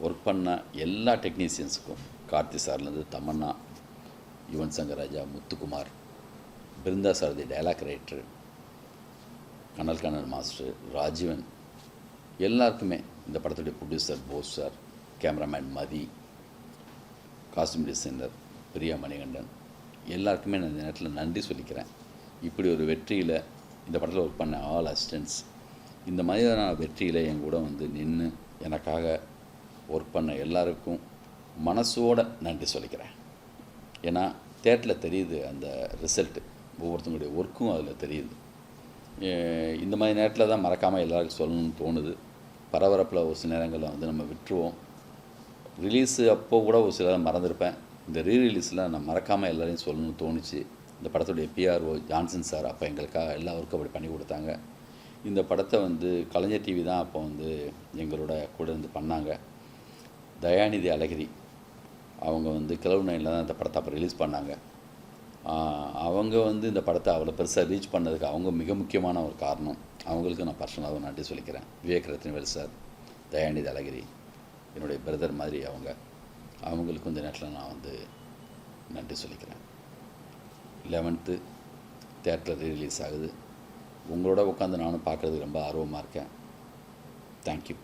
ஒர்க் பண்ண எல்லா டெக்னீஷியன்ஸுக்கும், கார்த்தி சார்லேருந்து தமன்னா, யுவன் சங்கர் ராஜா, முத்துக்குமார், பிருந்தா சாரதி டைலாக் ரைட்டரு, கனல் கண்ணன் மாஸ்டர், ராஜீவன், எல்லாருக்குமே, இந்த படத்துடைய ப்ரொடியூசர் போஸ் சார், கேமராமேன் மதி, காஸ்டியூம் டிசைனர் பிரியா மணிகண்டன், எல்லாருக்குமே நான் இந்த நேரத்தில் நன்றி சொல்லிக்கிறேன். இப்படி ஒரு வெற்றியில் இந்த படத்தில் ஒர்க் பண்ண ஆல் அசிஸ்டன்ட்ஸ், இந்த மாதிரியான வெற்றியில் என் கூட வந்து நின்று எனக்காக ஒர்க் பண்ண எல்லாருக்கும் மனசோட நன்றி சொல்லிக்கிறேன். ஏன்னா தேட்டரில் தெரியுது அந்த ரிசல்ட்டு, ஒவ்வொருத்தங்களுடைய ஒர்க்கும் அதில் தெரியுது. இந்த மாதிரி நேரத்தில் தான் மறக்காமல் எல்லாருக்கும் சொல்லணும்னு தோணுது. பரபரப்பில் ஒரு சில நேரங்களில் வந்து நம்ம விட்டுருவோம். ரிலீஸு அப்போ கூட ஒரு சில மறந்துருப்பேன். இந்த ரீரிலீஸில் நான் மறக்காமல் எல்லாரையும் சொல்லணும்னு தோணுச்சு. இந்த படத்துடைய பிஆர்ஓ ஜான்சன் சார் அப்போ எங்களுக்காக எல்லா ஒர்க்கும் அப்படி பண்ணி கொடுத்தாங்க. இந்த படத்தை வந்து கலைஞர் டிவி தான் அப்போ வந்து எங்களோட கூட இருந்து பண்ணாங்க. தயாநிதி அழகிரி அவங்க வந்து கிளவு 9ல் தான் இந்த படத்தை அப்போ ரிலீஸ் பண்ணாங்க. அவங்க வந்து இந்த படத்தை அவ்வளோ பெருசாக ரீச் பண்ணதுக்கு அவங்க மிக முக்கியமான ஒரு காரணம். அவங்களுக்கு நான் பர்சனலாக நன்றி சொல்லிக்கிறேன். விவேக் ரத்னவேல் சார், தயாநிதி அழகிரி என்னுடைய பிரதர் மாதிரி அவங்களுக்கும் இந்த நேரத்தில் நான் வந்து நன்றி சொல்லிக்கிறேன். 11th தியேட்டரில் ரீரிலீஸ் ஆகுது. உங்களோட உட்காந்து நானும் பார்க்குறதுக்கு ரொம்ப ஆர்வமாக இருக்கேன். தேங்க்யூ.